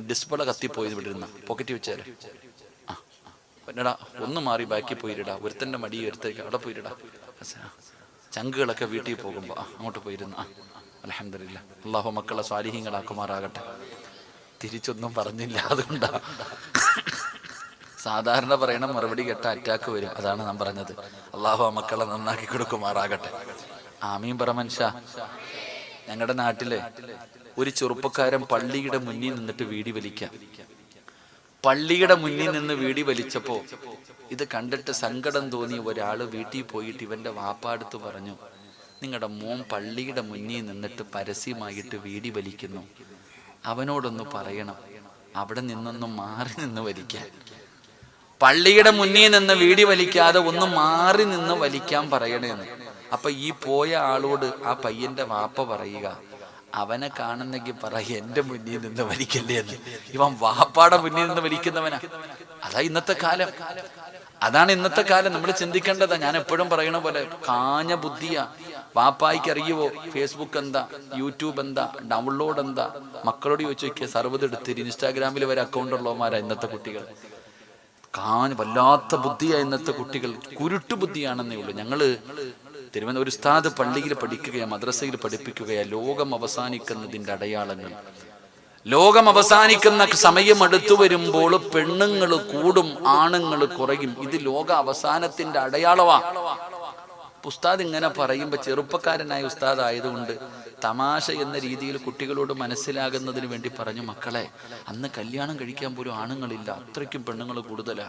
ഡിസ്പ്ലേ കത്തിപ്പോയി ഇവിടെ ഇരുന്ന പോക്കറ്റ് വെച്ചാല്. എന്നടാ ഒന്ന് മാറി ബാക്കി പോയിടാ, ഒരുത്തന്റെ മടി ഒരുത്തേക്ക് അവിടെ പോയിടാ. ചങ്കുകളൊക്കെ വീട്ടിൽ പോകുമ്പോ അങ്ങോട്ട് പോയിരുന്ന. അൽഹംദുലില്ലാഹ്, അല്ലാഹു മക്കളെ സ്വാലിഹീങ്ങളാക്കുമാറാകട്ടെ. തിരിച്ചൊന്നും പറഞ്ഞില്ല, അതുകൊണ്ടാ. സാധാരണ പറയണ മറുപടി കേട്ട അറ്റാക്ക് വരും. അതാണ് ഞാൻ പറഞ്ഞത്. അല്ലാഹു മക്കളെ നന്നാക്കി കൊടുക്കുമാറാകട്ടെ. ആമീൻ പറ മനുഷ്യ. ഞങ്ങളുടെ നാട്ടിലെ ഒരു ചെറുപ്പക്കാരൻ പള്ളിയുടെ മുന്നിൽ നിന്നിട്ട് വീടി വലിക്കാം. പള്ളിയുടെ മുന്നിൽ നിന്ന് വീടി വലിച്ചപ്പോ ഇത് കണ്ടിട്ട് സങ്കടം തോന്നി ഒരാള് വീട്ടിൽ പോയിട്ട് ഇവന്റെ വാപ്പാടുത്ത് പറഞ്ഞു, നിങ്ങളുടെ മോൻ പള്ളിയുടെ മുന്നിൽ നിന്നിട്ട് പരസ്യമായിട്ട് വീടി വലിക്കുന്നു, അവനോടൊന്ന് പറയണം അവിടെ നിന്നൊന്ന് മാറി നിന്ന് വലിക്കാൻ. പള്ളിയുടെ മുന്നിൽ നിന്ന് വീടി വലിക്കാതെ ഒന്ന് മാറി നിന്ന് വലിക്കാൻ പറയണേന്ന്. അപ്പൊ ഈ പോയ ആളോട് ആ പയ്യന്റെ വാപ്പ പറയുക, അവനെ കാണുന്നെങ്കിൽ പറ എന്റെ മുന്നിൽ നിന്ന് വലിക്കല്ലേ എന്ന്. ഇവൻ വാപ്പാടെ മുന്നിൽ നിന്ന് വലിക്കുന്നവനാ. അതാ ഇന്നത്തെ കാലം. അതാണ് ഇന്നത്തെ കാലം. നമ്മൾ ചിന്തിക്കേണ്ടതാ. ഞാൻ എപ്പോഴും പറയണ പോലെ കാഞ്ഞ ബുദ്ധിയാ. വാപ്പായിക്ക് അറിയുവോ ഫേസ്ബുക്ക് എന്താ, യൂട്യൂബ് എന്താ, ഡൗൺലോഡ് എന്താ? മക്കളോട് ചോദിച്ചു നോക്കിയാൽ സർവ്വത് എടുത്തിട്ട് ഇൻസ്റ്റാഗ്രാമിൽ വരെ അക്കൗണ്ട് ഉള്ളവന്മാരാ ഇന്നത്തെ കുട്ടികൾ. വല്ലാത്ത ബുദ്ധിയാ ഇന്നത്തെ കുട്ടികൾ. കുരുട്ടു ബുദ്ധിയാണെന്നേ ഉള്ളൂ. ഞങ്ങള് തിരുവനന്തപുരം ഉസ്താദ് പള്ളിയിൽ പഠിക്കുകയാ, മദ്രസയിൽ പഠിപ്പിക്കുകയാ. ലോകം അവസാനിക്കുന്നതിന്റെ അടയാളങ്ങൾ. ലോകം അവസാനിക്കുന്ന സമയം അടുത്തു വരുമ്പോൾ പെണ്ണുങ്ങൾ കൂടും, ആണുങ്ങൾ കുറയും. ഇത് ലോക അവസാനത്തിന്റെ അടയാളമാ. ഉസ്താദ് ഇങ്ങനെ പറയുമ്പോ ചെറുപ്പക്കാരനായ ഉസ്താദ് ആയതുകൊണ്ട് തമാശ എന്ന രീതിയിൽ കുട്ടികളോട് മനസ്സിലാകുന്നതിന് വേണ്ടി പറഞ്ഞു, മക്കളെ, അന്ന് കല്യാണം കഴിക്കാൻ പോലും ആണുങ്ങളില്ല, അത്രയ്ക്കും പെണ്ണുങ്ങൾ കൂടുതലാ.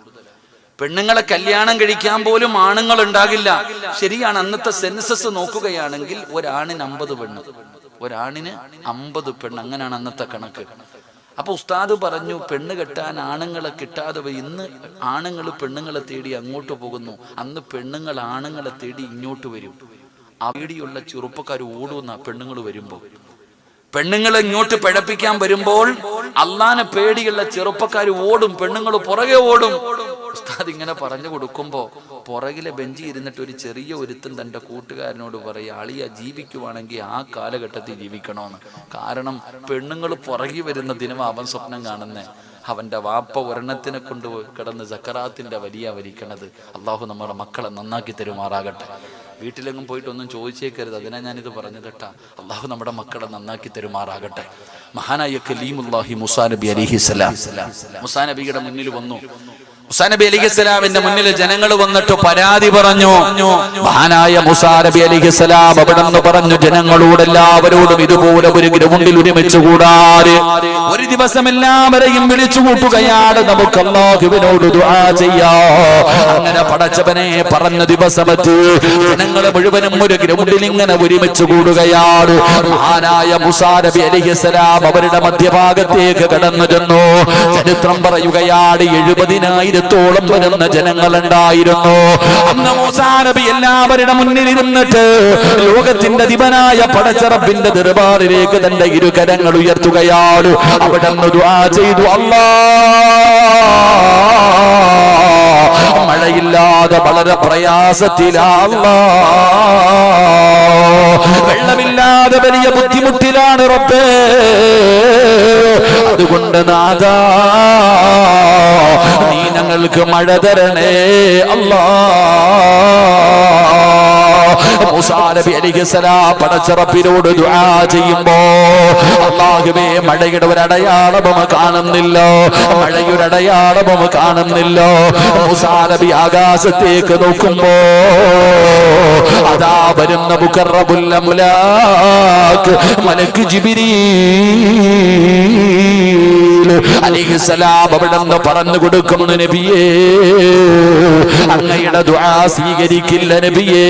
പെണ്ണുങ്ങളെ കല്യാണം കഴിക്കാൻ പോലും ആണുങ്ങൾ ഉണ്ടാകില്ല. ശരിയാണ്. അന്നത്തെ സെൻസസ് നോക്കുകയാണെങ്കിൽ ഒരാണിന് 50 പെണ്ണ്, ഒരാണിന് 50 പെണ്ണ്, അങ്ങനെയാണ് അന്നത്തെ കണക്ക്. അപ്പൊ ഉസ്താദ് പറഞ്ഞു, പെണ്ണ് കെട്ടാൻ ആണുങ്ങളെ കിട്ടാതെ പോയി. ഇന്ന് ആണുങ്ങൾ പെണ്ണുങ്ങളെ തേടി അങ്ങോട്ട് പോകുന്നു, അന്ന് പെണ്ണുങ്ങൾ ആണുങ്ങളെ തേടി ഇങ്ങോട്ട് വരും. അവിടെയുള്ള ചെറുപ്പക്കാർ ഓടുന്ന പെണ്ണുങ്ങൾ വരുമ്പോ, പെണ്ണുങ്ങളെ ഇങ്ങോട്ട് പിഴപ്പിക്കാൻ വരുമ്പോൾ അള്ളാനെ പേടിയുള്ള ചെറുപ്പക്കാർ ഓടും, പെണ്ണുങ്ങൾ പുറകെ ഓടും. ഉസ്താദ് ഇങ്ങനെ പറഞ്ഞു കൊടുക്കുമ്പോ പുറകിലെ ബെഞ്ചി ഇരുന്നിട്ട് ഒരു ചെറിയ ഒരുത്തൻ തന്റെ കൂട്ടുകാരനോട് പറയുക, അളിയ ജീവിക്കുവാണെങ്കിൽ ആ കാലഘട്ടത്തിൽ ജീവിക്കണമെന്ന്. കാരണം പെണ്ണുങ്ങൾ പുറകി വരുന്ന ദിനം അവൻ സ്വപ്നം കാണുന്നേ. അവന്റെ വാപ്പ ഒരെണ്ണത്തിനെ കൊണ്ട് കിടന്ന് സക്കറാത്തിന്റെ വലിയ വലിക്കണത്. അള്ളാഹു നമ്മുടെ മക്കളെ നന്നാക്കി തരുമാറാകട്ടെ. വീട്ടിലെങ്ങും പോയിട്ടൊന്നും ചോദിച്ചേക്കരുത്, അതിനാ ഞാനിത് പറഞ്ഞത് കേട്ടാ. അള്ളാഹു നമ്മുടെ മക്കളെ നന്നാക്കി തരുമാറാകട്ടെ. മഹാനായ കലീമുല്ലാഹി മൂസാ നബി അലൈഹിസ്സലാം മൂസാ നബിയുടെ മുന്നിൽ വന്നു. മൂസാ നബി അലൈഹിസ്സലാമിന്റെ മുന്നിൽ ജനങ്ങൾ വന്നിട്ട് പരാതി പറഞ്ഞു. മഹാനായ മൂസാ നബി അലൈഹിസ്സലാം അവിടെ നിന്ന് പറഞ്ഞു, ജനങ്ങളോട് എല്ലാവരോടും ഇതുപോലെ ഒരു ഗ്രൗണ്ടിൽ ഒരുമിച്ച് കൂടാറ് ഒരു ദിവസം എല്ലാവരെയും വിളിച്ചു കൂട്ടുകയാണ്, നമുക്ക് അല്ലാഹുവിനോട് ദുആ ചെയ്യാം. അങ്ങനെ പടച്ചവനെ പറഞ്ഞ ദിവസമത്ത് ജനങ്ങൾ മുഴുവനും ഒരു ഗ്രൗണ്ടിൽ ഇങ്ങനെ ഒരുമിച്ച് കൂടുകയാണ്. മഹാനായ മൂസാ നബി അലൈഹിസ്സലാം അവരുടെ മധ്യഭാഗത്തേക്ക് കടന്നു ചെന്നു. ചരിത്രം പറയുകയാണ് 70,000-ഓളം വരുന്ന ജനങ്ങളുണ്ടായിരുന്നു. അന്ന് മൂസാ നബി എല്ലാവരുടെ മുന്നിൽ ഇരുന്നിട്ട് ലോകത്തിന്റെ അധിപനായ പടച്ച റബ്ബിന്റെ ദർബാറിലേക്ക് തന്റെ ഇരുകരങ്ങൾ ഉയർത്തുകയാണ്. അവിടെ നിന്ന് ദുആ ചെയ്തു, അല്ലാഹ് മഴയില്ലാതെ വളരെ പ്രയാസത്തിലാ, വെള്ളമില്ലാതെ വലിയ ബുദ്ധിമുട്ടിലാണ് റബ്ബേ, അതുകൊണ്ട് നാഥാ നീ ഞങ്ങൾക്ക് മഴ തരണേ അല്ലാഹ്. മൂസാ നബി അലൈഹിസ്സലാം പടച്ച റബ്ബിനോട് ദുആ ചെയ്യുമ്പോ അല്ലാഹുവേ മഴയുടെ ഒരടയാളവും കാണുന്നില്ല, മഴയുടെ അടയാളവും കാണുന്നില്ല. മൂസാ നബി ആകാശത്തേക്ക് നോക്കുമ്പോ അതാ വരുന്ന മുഖറബുൽ അംലാക്ക് മലക്ക് ജിബ്രീൽ അലൈഹിസ്സലാം അവിടെ നിന്ന് പറഞ്ഞു കൊടുക്കുന്നു, നബിയേ അങ്ങയുടെ ദുആ സ്വീകരിക്കില്ല നബിയേ,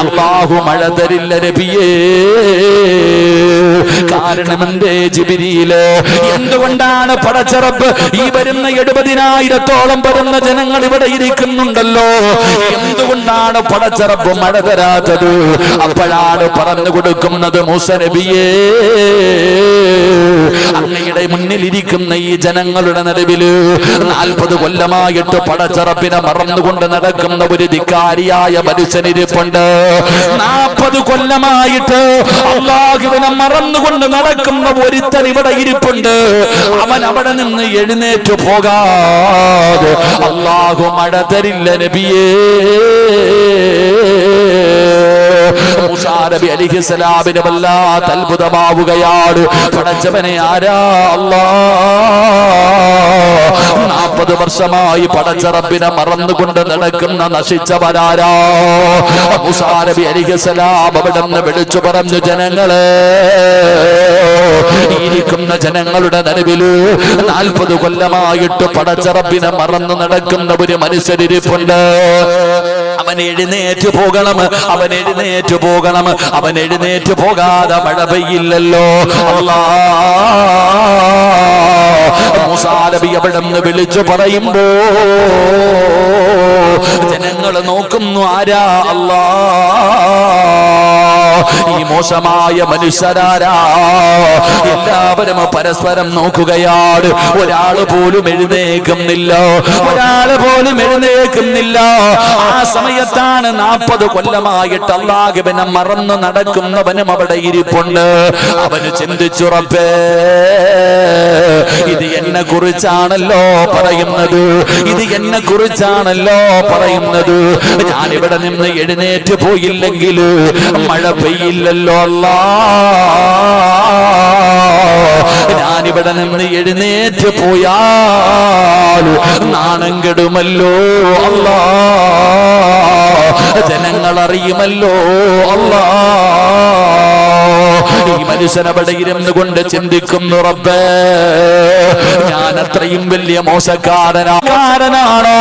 അല്ലാഹു മഴ തരില്ല നബിയേ. കാരണം എന്തേ ജിബ്രീല്, എന്തുകൊണ്ടാണ് പടച്ച റബ്ബ് ഈ വരുന്ന 70,000-ഓളം വരുന്ന ജനങ്ങൾ ഇവിടെ ഇരിക്കുന്നുണ്ടല്ലോ, എന്തുകൊണ്ടാണ് പടച്ച റബ്ബ് മഴ തരാത്തത്? അപ്പോഴാണ് പറഞ്ഞു കൊടുക്കുന്നത്, മൂസ നബിയേ അങ്ങയുടെ മുന്നിൽ ഇരിക്കുന്ന ഈ ജനങ്ങളുടെ നടുവില് 40 കൊല്ലമായിട്ട് പടച്ച റബ്ബിനെ മറന്നുകൊണ്ട് നടക്കുന്ന ഒരു ധിക്കാരിയായ മനുഷ്യനിരിപ്പുണ്ട്. 40 കൊല്ലമായിട്ട് അല്ലാഹുവിനെ മറന്നുകൊണ്ട് നടക്കുന്ന ഒരുത്തൻ ഇവിടെ ഇരിപ്പുണ്ട്. അവൻ അവിടെ നിന്ന് എഴുന്നേറ്റ് പോകാതെ അല്ലാഹു മഴ തരില്ല നബിയേ. മൂസാ നബി അലൈഹിസ്സലാമിന് വല്ലാത്ത അത്ഭുതമാവുകയാണ്. പടച്ചവനെ ആരാ അല്ലാഹ് 40 വർഷമായി പടച്ച റബ്ബിനെ മറന്നുകൊണ്ട് നടക്കുന്ന നശിച്ചവരാരാ? മൂസാ നബി അലൈഹിസ്സലാം അവിടെ നിന്ന് വിളിച്ചു പറഞ്ഞു, ജനങ്ങളെ ഇരിക്കുന്ന ജനങ്ങളുടെ നടുവില് 40 കൊല്ലമായിട്ട് പടച്ച റബ്ബിനെ മറന്നു നടക്കുന്ന ഒരു മനുഷ്യരിപ്പുണ്ട്. അവൻ എഴുന്നേറ്റ് പോകണം, അവൻ എഴുന്നേറ്റ് പോകണം, അവൻ എഴുന്നേറ്റ് പോകാതെ മഴ പെയ്യില്ലല്ലോ. അല്ലാഹ് മൂസാ നബി അവിടെ നിന്ന് വിളിച്ചു പറയുമ്പോ ജനങ്ങൾ നോക്കുന്നു, ആരാ? അല്ലാഹ് ഈ മോശമായ മനുഷ്യരാരാ? എല്ലാവരും പരസ്പരം നോക്കുകയാണ്. ഒരാൾ പോലും എഴുന്നേക്കുന്നില്ല, ഒരാൾ പോലും എഴുന്നേക്കുന്നില്ല. ആ സമയത്താണ് 40 കൊല്ലമായിട്ട് അല്ലാഹുവിനെ മറന്നു നടക്കുന്നവനും അവിടെ ഇരിപ്പുണ്ട്. അവന് ചിന്തിച്ചു, റബ്ബേ ഇത് എന്നെ കുറിച്ചാണല്ലോ പറയുന്നത്, ഇത് എന്നെ കുറിച്ചാണല്ലോ പറയുന്നത്. ഞാനിവിടെ നിന്ന് എഴുന്നേറ്റ് പോയില്ലെങ്കിൽ മഴ പെയ്യില്ലല്ലോ അല്ലാഹ്. ഞാനിവിടെ നിന്ന് എഴുന്നേറ്റ് പോയാൽ നാണം കെടുമല്ലോ അല്ലാഹ്, ജനങ്ങൾ അറിയുമല്ലോ അല്ലാഹ്. ഈ മനുഷ്യൻ അവിടെ ഇരുന്നു കൊണ്ട് ചിന്തിക്കുന്നു, റബ്ബേ ഞാൻ അത്രയും വലിയ മോശക്കാരനാണോ?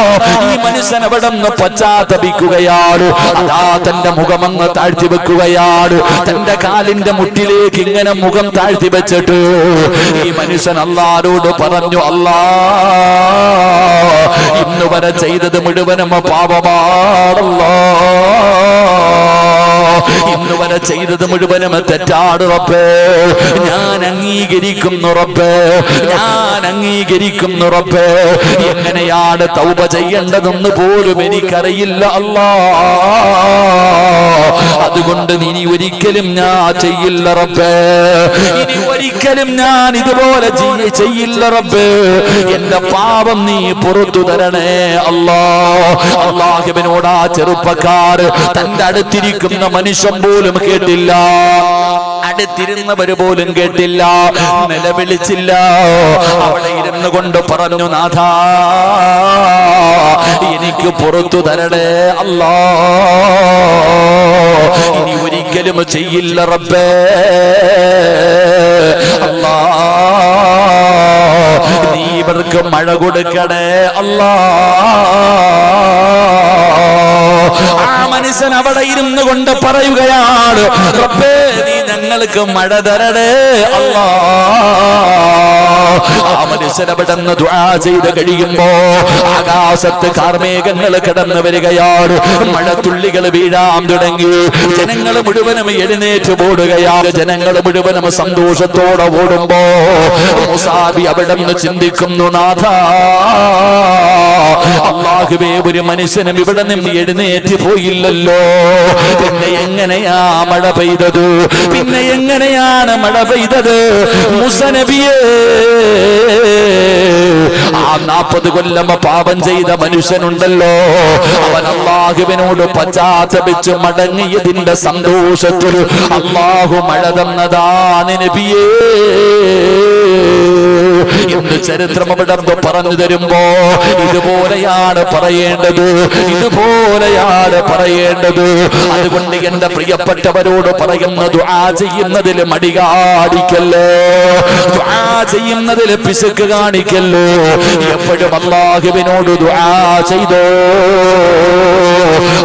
ഈ മനുഷ്യൻ അവിടെ നിന്ന് പശ്ചാത്തപിക്കുകയാണ്. അതാ തന്റെ മുഖമങ്ങ് താഴ്ത്തി വെക്കുകയാണ്. തന്റെ കാലിന്റെ മുട്ടിലേക്ക് ഇങ്ങനെ മുഖം താഴ്ത്തി വെച്ചിട്ട് ഈ മനുഷ്യൻ അല്ലാഹുവോട് പറഞ്ഞു, അല്ലാഹ് ഇന്ന് വരെ ചെയ്തത് മുഴുവനും പാപമാണല്ലോ. ഇന്ന് വരെ ചെയ്തത് മുഴുവനും തെറ്റാണ് റബ്ബേ. ഞാൻ അംഗീകരിക്കുന്നു റബ്ബേ, ഞാൻ അംഗീകരിക്കുന്നു റബ്ബേ. എങ്ങനെയാണ് തൗബ ചെയ്യേണ്ടതെന്ന് പോലും എനിക്കറിയില്ല അല്ലാ. അതുകൊണ്ട് ഇനി ഒരിക്കലും ഞാൻ ചെയ്യില്ല റബ്ബേ, ഇനി ഒരിക്കലും ഞാൻ ഇതുപോലെ ചെയ്യില്ല റബ്ബേ. എന്റെ പാപം നീ പുറത്തു തരണേ അല്ലാ. അല്ലാഹുവിനോട് ആ ചെറുപ്പക്കാർ തന്റെ അടുത്തിരിക്കുന്ന മനുഷ്യൻ പോലും കേട്ടില്ല, അടുത്തിരുന്നവര് പോലും കേട്ടില്ല, നിലവിളിച്ചില്ല. അവിടെ ഇരുന്നു കൊണ്ട് പറഞ്ഞു, നാഥാ എനിക്ക് പുറത്തു തരണേ അല്ലാ, ഇനി ഒരിക്കലും ചെയ്യില്ല റബ്ബേ. അല്ലാ നീ ഇവർക്ക് മഴ കൊടുക്കണേ അല്ലാ. ആ മനുഷ്യൻ അവിടെ ഇരുന്നു കൊണ്ട് പറയുകയാണ്, റബ്ബേ നീ ഞങ്ങൾക്ക് മഴ തരണേ അല്ലാ. ആ മനുഷ്യൻ അവിടെ നിന്ന് ദുആ ചെയ്ത് കഴിയുമ്പോ ആകാശത്ത് കാർമേഘങ്ങൾ കടന്നു വരികയാണ്, മഴത്തുള്ളികൾ വീഴാൻ തുടങ്ങി. ജനങ്ങൾ മുഴുവനും എഴുന്നേറ്റ് ഓടുകയാണ്, ജനങ്ങൾ മുഴുവനും സന്തോഷത്തോടെ ഓടുമ്പോ മുസാബി അവിടെ നിന്ന് ചിന്തിക്കുന്നു, നാഥാ അല്ലാഹുവേ ഒരു മനുഷ്യനും ഇവിടെ നിന്ന് എഴുന്നേറ്റ് പോയില്ലല്ലോ, പിന്നെ എങ്ങനെയാ മഴ പെയ്തത്, പിന്നെ എങ്ങനെയാണ് മഴ പെയ്തത്? മൂസാ നബിയേ, ആ 40 കൊല്ലം പാപം ചെയ്ത മനുഷ്യനുണ്ടല്ലോ, അവൻ അല്ലാഹുവിനോട് പശ്ചാത്തപിച്ച് മടങ്ങിയതിന്റെ സന്തോഷത്തിൽ അല്ലാഹു മഴ തന്നതാണ് നബിയേ എന്ന് ചരിത്രം അവിടെ പറഞ്ഞു തരുമ്പോ ഇതുപോലെയാണ് പറയേണ്ടത്, ഇതുപോലെയാണ് പറയേണ്ടത്. അതുകൊണ്ട് എന്റെ പ്രിയപ്പെട്ടവരോട് പറയുന്ന ദുആ ചെയ്യുന്നതിൽ മടി കാണിക്കല്ലോ, ദുആ ചെയ്യുന്നതിൽ പിശുക്ക് കാണിക്കല്ലോ. എപ്പോഴും അല്ലാഹുവിനോട് ദുആ ചെയ്തോ.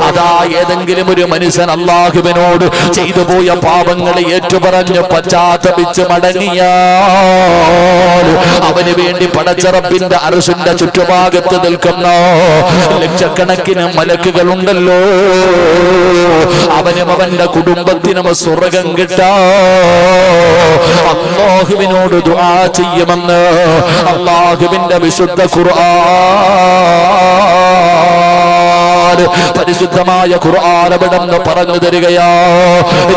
അതാ ഏതെങ്കിലും ഒരു മനുഷ്യൻ അല്ലാഹുവിനോട് ചെയ്തു പോയ പാപങ്ങളെ ഏറ്റുപറഞ്ഞ് പശ്ചാത്തപിച്ച് മടങ്ങിയാൽ അവന് വേണ്ടി പടച്ച റബ്ബിന്റെ അർശിന്റെ ചുറ്റുഭാഗത്ത് നിൽക്കുന്ന ലക്ഷക്കണക്കിന് മലക്കുകളുണ്ടല്ലോ, അവനും അവന്റെ കുടുംബത്തിനും സ്വർഗ്ഗം കിട്ടാൻ അല്ലാഹുവിനോട് ദുആ ചെയ്യുമെന്ന് അല്ലാഹുവിന്റെ വിശുദ്ധ ഖുർആൻ, പരിശുദ്ധമായ ഖുർആൻ അവിടുന്ന് പറഞ്ഞു തരികയാ.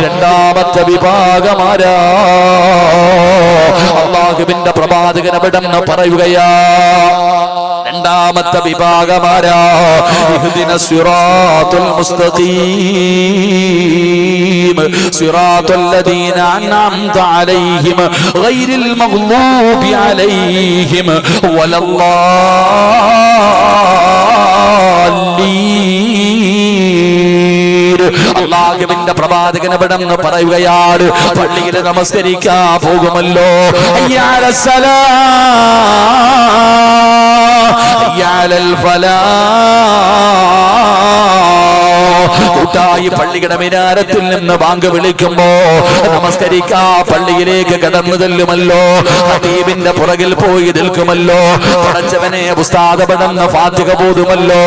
രണ്ടാമത്തെ വിഭാഗമാരാ അല്ലാഹുവിന്റെ പ്രവാചകൻ അവിടുന്ന് പറയുകയാ. രണ്ടാമത്തെ വിഭാഗമാരാ, ഇഹ്ദിനസ് സിറാത്തുൽ മുസ്തഖീം സിറാത്തുൽ ലദീന അൻഅംത അലൈഹിം ഗൈറിൽ മഗ്ദൂബി അലൈഹിം വലല്ലാലീൻ. അല്ലാഹുവിന്റെ പ്രവാചകൻ അവിടുന്ന് പറയുകയാണ്, പള്ളിയിൽ നമസ്കരിക്കാൻ പോകുമല്ലോ, കൂട്ടായി പള്ളിയുടെ മിനാരത്തിൽ നിന്ന് ബാങ്ക് വിളിക്കുമ്പോ നമസ്കരിക്കാ പള്ളിയിലേക്ക് കടന്നു ചെല്ലുമല്ലോ, ഹബീബിന്റെ പുറകിൽ പോയി നിൽക്കുമല്ലോ, പടച്ചവനെ ഉസ്താദ് പടന്ന ഫാത്തിഹ ബോധുമല്ലോ.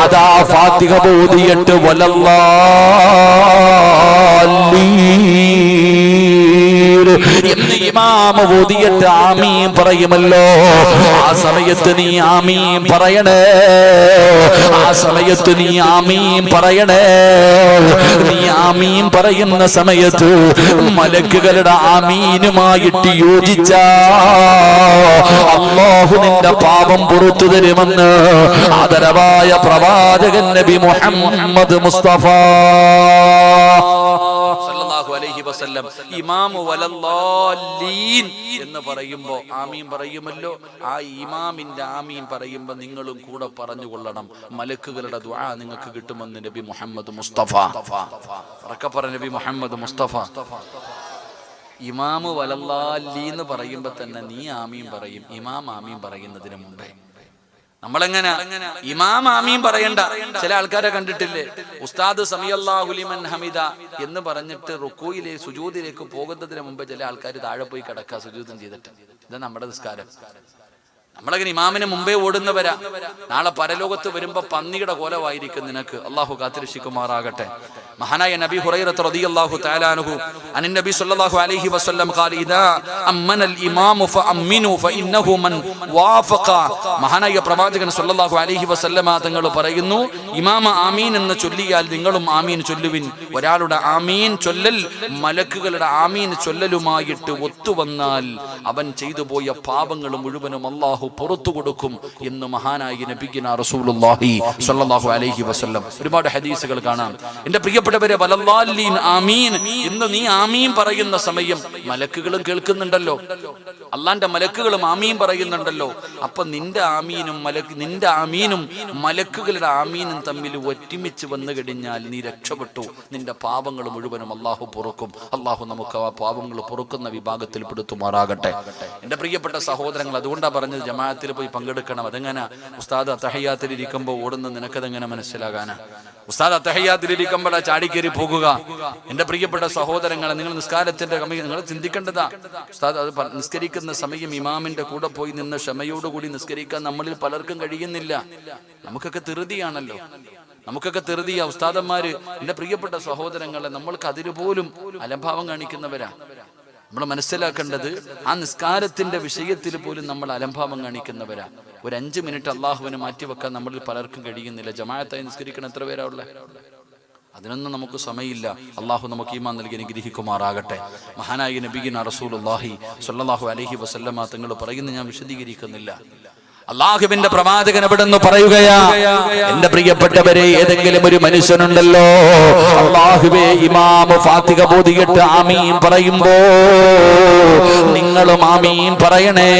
അതാ ഫാത്തിഹ ബോധിയിട്ട് വലല്ലാലീൻ എന്ന് ഇമാം ഓതിയിട്ട് ആമീൻ പറയുമല്ലോ. ആ സമയത്ത് നീ ആമീൻ പറയണേ, ആ സമയത്ത് നീ ആമീൻ പറയണേ. നീ ആമീൻ പറയുന്ന സമയത്ത് മലക്കുകളുടെ ആമീനുമായിട്ട് യോജിച്ച അല്ലാഹു നിന്റെ പാപം പുറത്തു തരുമെന്ന് ആദരവായ പ്രവാചകൻ നബി മുഹമ്മദ് മുസ്തഫ സല്ലല്ലാഹു അലൈഹി വസല്ലം ഇമാമു വലല്ലാലീൻ എന്ന് പറയുമ്പോൾ ആമീൻ പറയുമല്ലോ. ആ ഇമാമിന്റെ ആമീൻ പറയുമ്പോൾ നിങ്ങളും കൂടെ പറഞ്ഞുകൊള്ളണം, മലക്കുകളുടെ ദുആ നിങ്ങൾക്ക് കിട്ടുമെന്ന് നബി മുഹമ്മദ് മുസ്തഫ. ഉറക്കെ പറ, നബി മുഹമ്മദ് മുസ്തഫ. ഇമാമു വലല്ലാലീൻ എന്ന് പറയുമ്പോൾ തന്നെ നീ ആമീൻ പറയും, ഇമാം ആമീൻ പറയുന്നതിന് മുമ്പേ. നമ്മളെങ്ങനെ ഇമാം ആമീൻ പറയണ്ട. ചില ആൾക്കാരെ കണ്ടിട്ടില്ലേ, ഉസ്താദ് സമിയല്ലാഹു ലിമൻ ഹമിദ എന്ന് പറഞ്ഞിട്ട് റുക്കൂയിലേക്ക് സുജൂദിലേക്ക് പോകുന്നതിന് മുമ്പ് ചില ആൾക്കാർ താഴെ പോയി കിടക്കുക സുജൂദം ചെയ്തിട്ട്. ഇത് നമ്മുടെ നിസ്കാരം. നമ്മളങ്ങനെ ഇമാമിന് മുമ്പേ ഓടുന്നവരാ. നാളെ പരലോകത്ത് വരുമ്പോ പന്നിയുടെ കോലമായിരിക്കും നിനക്ക്. അള്ളാഹു കാത്തിരക്ഷിക്കുമാറാകട്ടെ. മഹാനായ നബി ഹുറൈറ റളിയല്ലാഹു തആല അൻഹു അൻ നബി സല്ലല്ലാഹു അലൈഹി വസല്ലം ഖാല ഇദാ അമ്മന അൽ ഇമാമു ഫഅമ്മിനു ഫഇന്നഹു മൻ വാഫഖ. മഹാനായ പ്രവാചകൻ സല്ലല്ലാഹു അലൈഹി വസല്ലമ തങ്ങൾ പറയുന്നു, ഇമാമ ആമീൻ എന്ന് ചൊല്ലിയാൽ നിങ്ങളും ആമീൻ ചൊല്ലുവിൻ. ഒരാളുടെ ആമീൻ ചൊല്ലൽ മലക്കുകളുടെ ആമീൻ ചൊല്ലലുമായിട്ട് ഒത്തുവന്നാൽ അവൻ ചെയ്തു പോയ പാപങ്ങൾ മുഴുവനും അല്ലാഹു പുറത്തു കൊടുക്കും എന്ന് മഹാനായ നബിയുനാ റസൂലുള്ളാഹി സ്വല്ലല്ലാഹു അലൈഹി വസല്ലം. ഒരുപാട് ഹദീസുകൾ കാണാം. എന്റെ പ്രിയപ്പെട്ടവരെ, വലല്ലാലീൻ ആമീൻ എന്ന് നീ ആമീൻ പറയുന്ന സമയം മലക്കുകളും കേൾക്കുന്നുണ്ടല്ലോ, അള്ളാന്റെ മലക്കുകളും ആമീൻ പറയുന്നുണ്ടല്ലോ. അപ്പൊ നിന്റെ ആമീനും മലക്കുകളുടെ ആമീനും തമ്മിൽ ഒരുമിച്ച് വന്നു കഴിഞ്ഞാൽ നീ രക്ഷപ്പെട്ടു. നിന്റെ പാപങ്ങൾ മുഴുവനും അള്ളാഹു പൊറുക്കും. അള്ളാഹു നമുക്ക് ആ പാപങ്ങൾ പൊറുക്കുന്ന വിഭാഗത്തിൽ പെടുത്തുമാറാകട്ടെ. എന്റെ പ്രിയപ്പെട്ട സഹോദരങ്ങൾ, അതുകൊണ്ടാണ് പറഞ്ഞത് ജമാഅത്തിൽ പോയി പങ്കെടുക്കണം. അതെങ്ങനെ ഉസ്താദ് അത്തഹിയ്യാത്തിൽ ഇരിക്കുമ്പോൾ ഓടുന്ന നിനക്കതെങ്ങനെ മനസ്സിലാകാനാ? ഉസ്താദ് അത്തഹിയ്യാത്തിലിരിക്കുമ്പോൾ ചാടിക്കേറി പോകുക. എന്റെ പ്രിയപ്പെട്ട സഹോദരങ്ങളെ, നിങ്ങൾ നിസ്കാരത്തിന്റെ നിങ്ങൾ ചിന്തിക്കേണ്ടതാ. ഉസ്താദ് അത് നിസ്കരിക്കുന്ന സമയം ഇമാമിന്റെ കൂടെ പോയി നിന്ന് ക്ഷമയോടുകൂടി നിസ്കരിക്കാൻ നമ്മളിൽ പലർക്കും കഴിയുന്നില്ല. നമുക്കൊക്കെ ധൃതിയാണല്ലോ, നമുക്കൊക്കെ ധൃതിയാ. ഉസ്താദന്മാര്, എന്റെ പ്രിയപ്പെട്ട സഹോദരങ്ങളെ, നമ്മൾക്ക് അതിന് പോലും അലംഭാവം കാണിക്കുന്നവരാ. നമ്മൾ മനസ്സിലാക്കേണ്ടത്, ആ നിസ്കാരത്തിന്റെ വിഷയത്തിൽ പോലും നമ്മൾ അലംഭാവം കാണിക്കുന്നവരാ. ഒരു 5 മിനിറ്റ് അള്ളാഹുവിനെ മാറ്റിവെക്കാൻ നമ്മളിൽ പലർക്കും കഴിയുന്നില്ല. ജമാഅത്തായി നിസ്കരിക്കണം എത്ര പേരാ ഉള്ളത്? അതിനൊന്നും നമുക്ക് സമയമില്ല. അള്ളാഹു നമുക്ക് ഈമാൻ നൽകി അനുഗ്രഹിക്കുമാറാകട്ടെ. മഹാനായ നബിയുനാ റസൂലുള്ളാഹി സ്വല്ലല്ലാഹു അലൈഹി വസല്ലമ തങ്ങൾ പറയുന്നത് ഞാൻ വിശദീകരിക്കുന്നില്ല. അള്ളാഹുവിന്റെ പ്രവാചകൻ എവിടെന്ന് പറയുകയാ, എന്റെ പ്രിയപ്പെട്ടവരെ, ഏതെങ്കിലും ഒരു മനുഷ്യനുണ്ടല്ലോ, അള്ളാഹുവേ ഇമാം ഫാത്തിഹ ഓതിയിട്ട് ആമീൻ പറയുമ്പോ നിങ്ങളും ആമീൻ പറയണേ.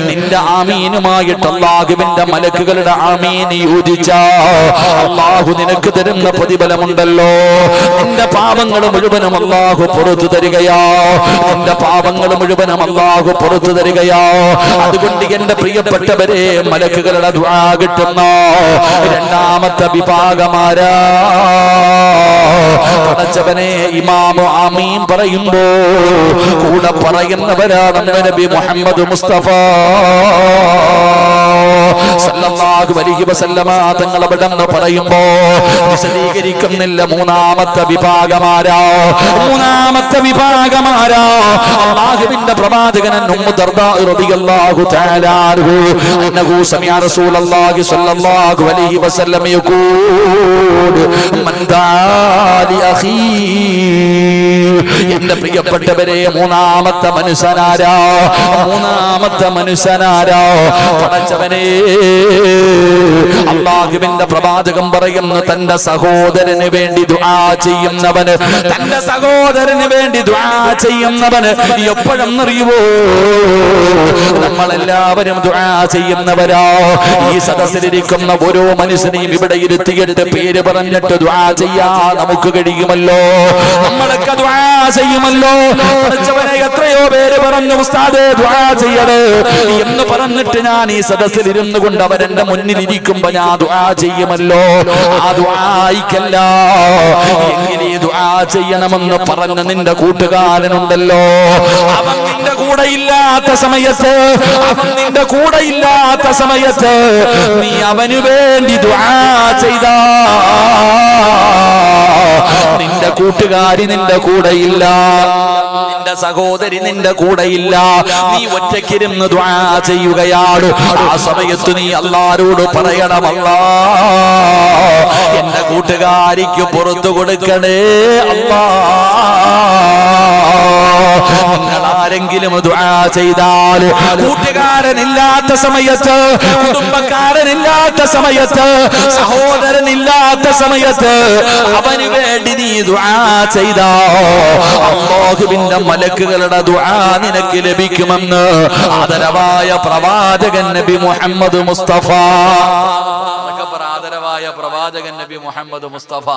നിന്റെ ആമീനുമായിട്ട് അള്ളാഹുവിന്റെ മലക്കുകളുടെ ആമീൻ യോജിച്ച അള്ളാഹു നിനക്ക് തരുന്ന പ്രതിഫലമുണ്ടല്ലോ. നിന്റെ പാപങ്ങൾ മുഴുവനും അള്ളാഹു പുറത്തു തരികയാ. നിന്റെ പാപങ്ങൾ മുഴുവനും അള്ളാഹു പുറത്തു തരികയാ. അതുകൊണ്ട് എന്റെ പ്രിയപ്പെട്ടവരെ, മലക്കുകളുടെ ദുആ കിട്ടുന്ന രണ്ടാമത്തെ വിഭാഗമാരാ. പടച്ചവനെ, ഇമാം ആമീൻ പറയുമ്പോ കൂടെ പറയുന്നവരാണ് നബി മുഹമ്മദ് മുസ്തഫ സല്ലല്ലാഹു അലൈഹി വസല്ലമ തങ്ങൾ അവിടെന്ന് പറയുമ്പോ വിശദീകരിക്കുന്നില്ല. മൂന്നാമത്തെ വിഭാഗമാരാ അല്ലാഹുവിന്റെ പ്രവാചകൻ ഉമ്മു ദർദാ റളിയല്ലാഹു തആല അൻഹു അന്നഹു സമിഅ റസൂലുള്ളാഹി സ്വല്ലല്ലാഹു അലൈഹി വസല്ലം യഖൂൽ മൻ ദാലി അഖീ. എന്റെ പ്രിയപ്പെട്ടവരെ, മൂന്നാമത്തെ മനുഷ്യനാരാ? പടച്ചവനെ, അല്ലാഹുവിന്റെ പ്രവാചകൻ പറയുന്നു, തന്റെ സഹോദരന് വേണ്ടി ദുആ ചെയ്യുന്നവന് എപ്പോഴെന്നറിയുവോ? നമ്മളെല്ലാവരും ദുആ ചെയ്യുന്നവരാ. ഈ സദസ്സിലിരിക്കുന്ന ഓരോ മനുഷ്യനെയും ഇവിടെ ഇരുത്തിയിട്ട് പേര് പറഞ്ഞിട്ട് ദുആ ചെയ്യാൻ നമുക്ക് കഴിയുമല്ലോ. നമ്മളൊക്കെ ദുആ ചെയ്യുമല്ലോ. എത്രയോ പേര് പറഞ്ഞു, ഉസ്താദേ ദുആ ചെയ്യണേ എന്ന് പറഞ്ഞിട്ട് ഞാൻ ഈ സദസ്സിൽ ഇരുന്നു കൊണ്ട് അവരെന്റെ മുന്നിൽ ഇരിക്കുമ്പോ ഞാൻ ദുആ ചെയ്യുമല്ലോ. ആ ദുആയിക്കല്ല, എങ്ങനെ ദുആ ചെയ്യണമെന്ന് പറഞ്ഞ നിന്റെ കൂട്ടുകാരനുണ്ടല്ലോ, അവൻ നിന്റെ കൂടെ ഇല്ലാത്ത സമയത്ത് നീ അവന് വേണ്ടി ദുആ ചെയ്താ നിന്റെ കൂട്ടുകാരി നിന്റെ കൂടെയില്ല, നിന്റെ സഹോദരി നിന്റെ കൂടെയില്ല, നീ ഒറ്റയ്ക്കിരുന്ന് ദുആ ചെയ്യുകയാണ്. ആ സമയത്ത് നീ അല്ലാഹുവോട് പറയണം, അല്ലാഹ് എന്റെ കൂട്ടുകാരിക്ക് പുറത്തു കൊടുക്കണേ അല്ലാഹ്. നിങ്ങൾ ആരെങ്കിലും ദുആ ചെയ്താൽ കൂട്ടുകാരനില്ലാത്ത സമയത്ത്, കുടുംബക്കാരനില്ലാത്ത സമയത്ത്, സഹോദരനില്ലാത്ത സമയത്ത് അവന് വേണ്ടി നീ ദുആ ചെയ്താ അല്ലാഹുവിന്റെ മലക്കുകളുടെ ദുആ നിനക്ക് ലഭിക്കുമെന്ന് ആദരവായ പ്രവാചകൻ നബി മുഹമ്മദ് മുസ്തഫ. ആദരവായ പ്രവാചകൻ നബി മുഹമ്മദ് മുസ്തഫ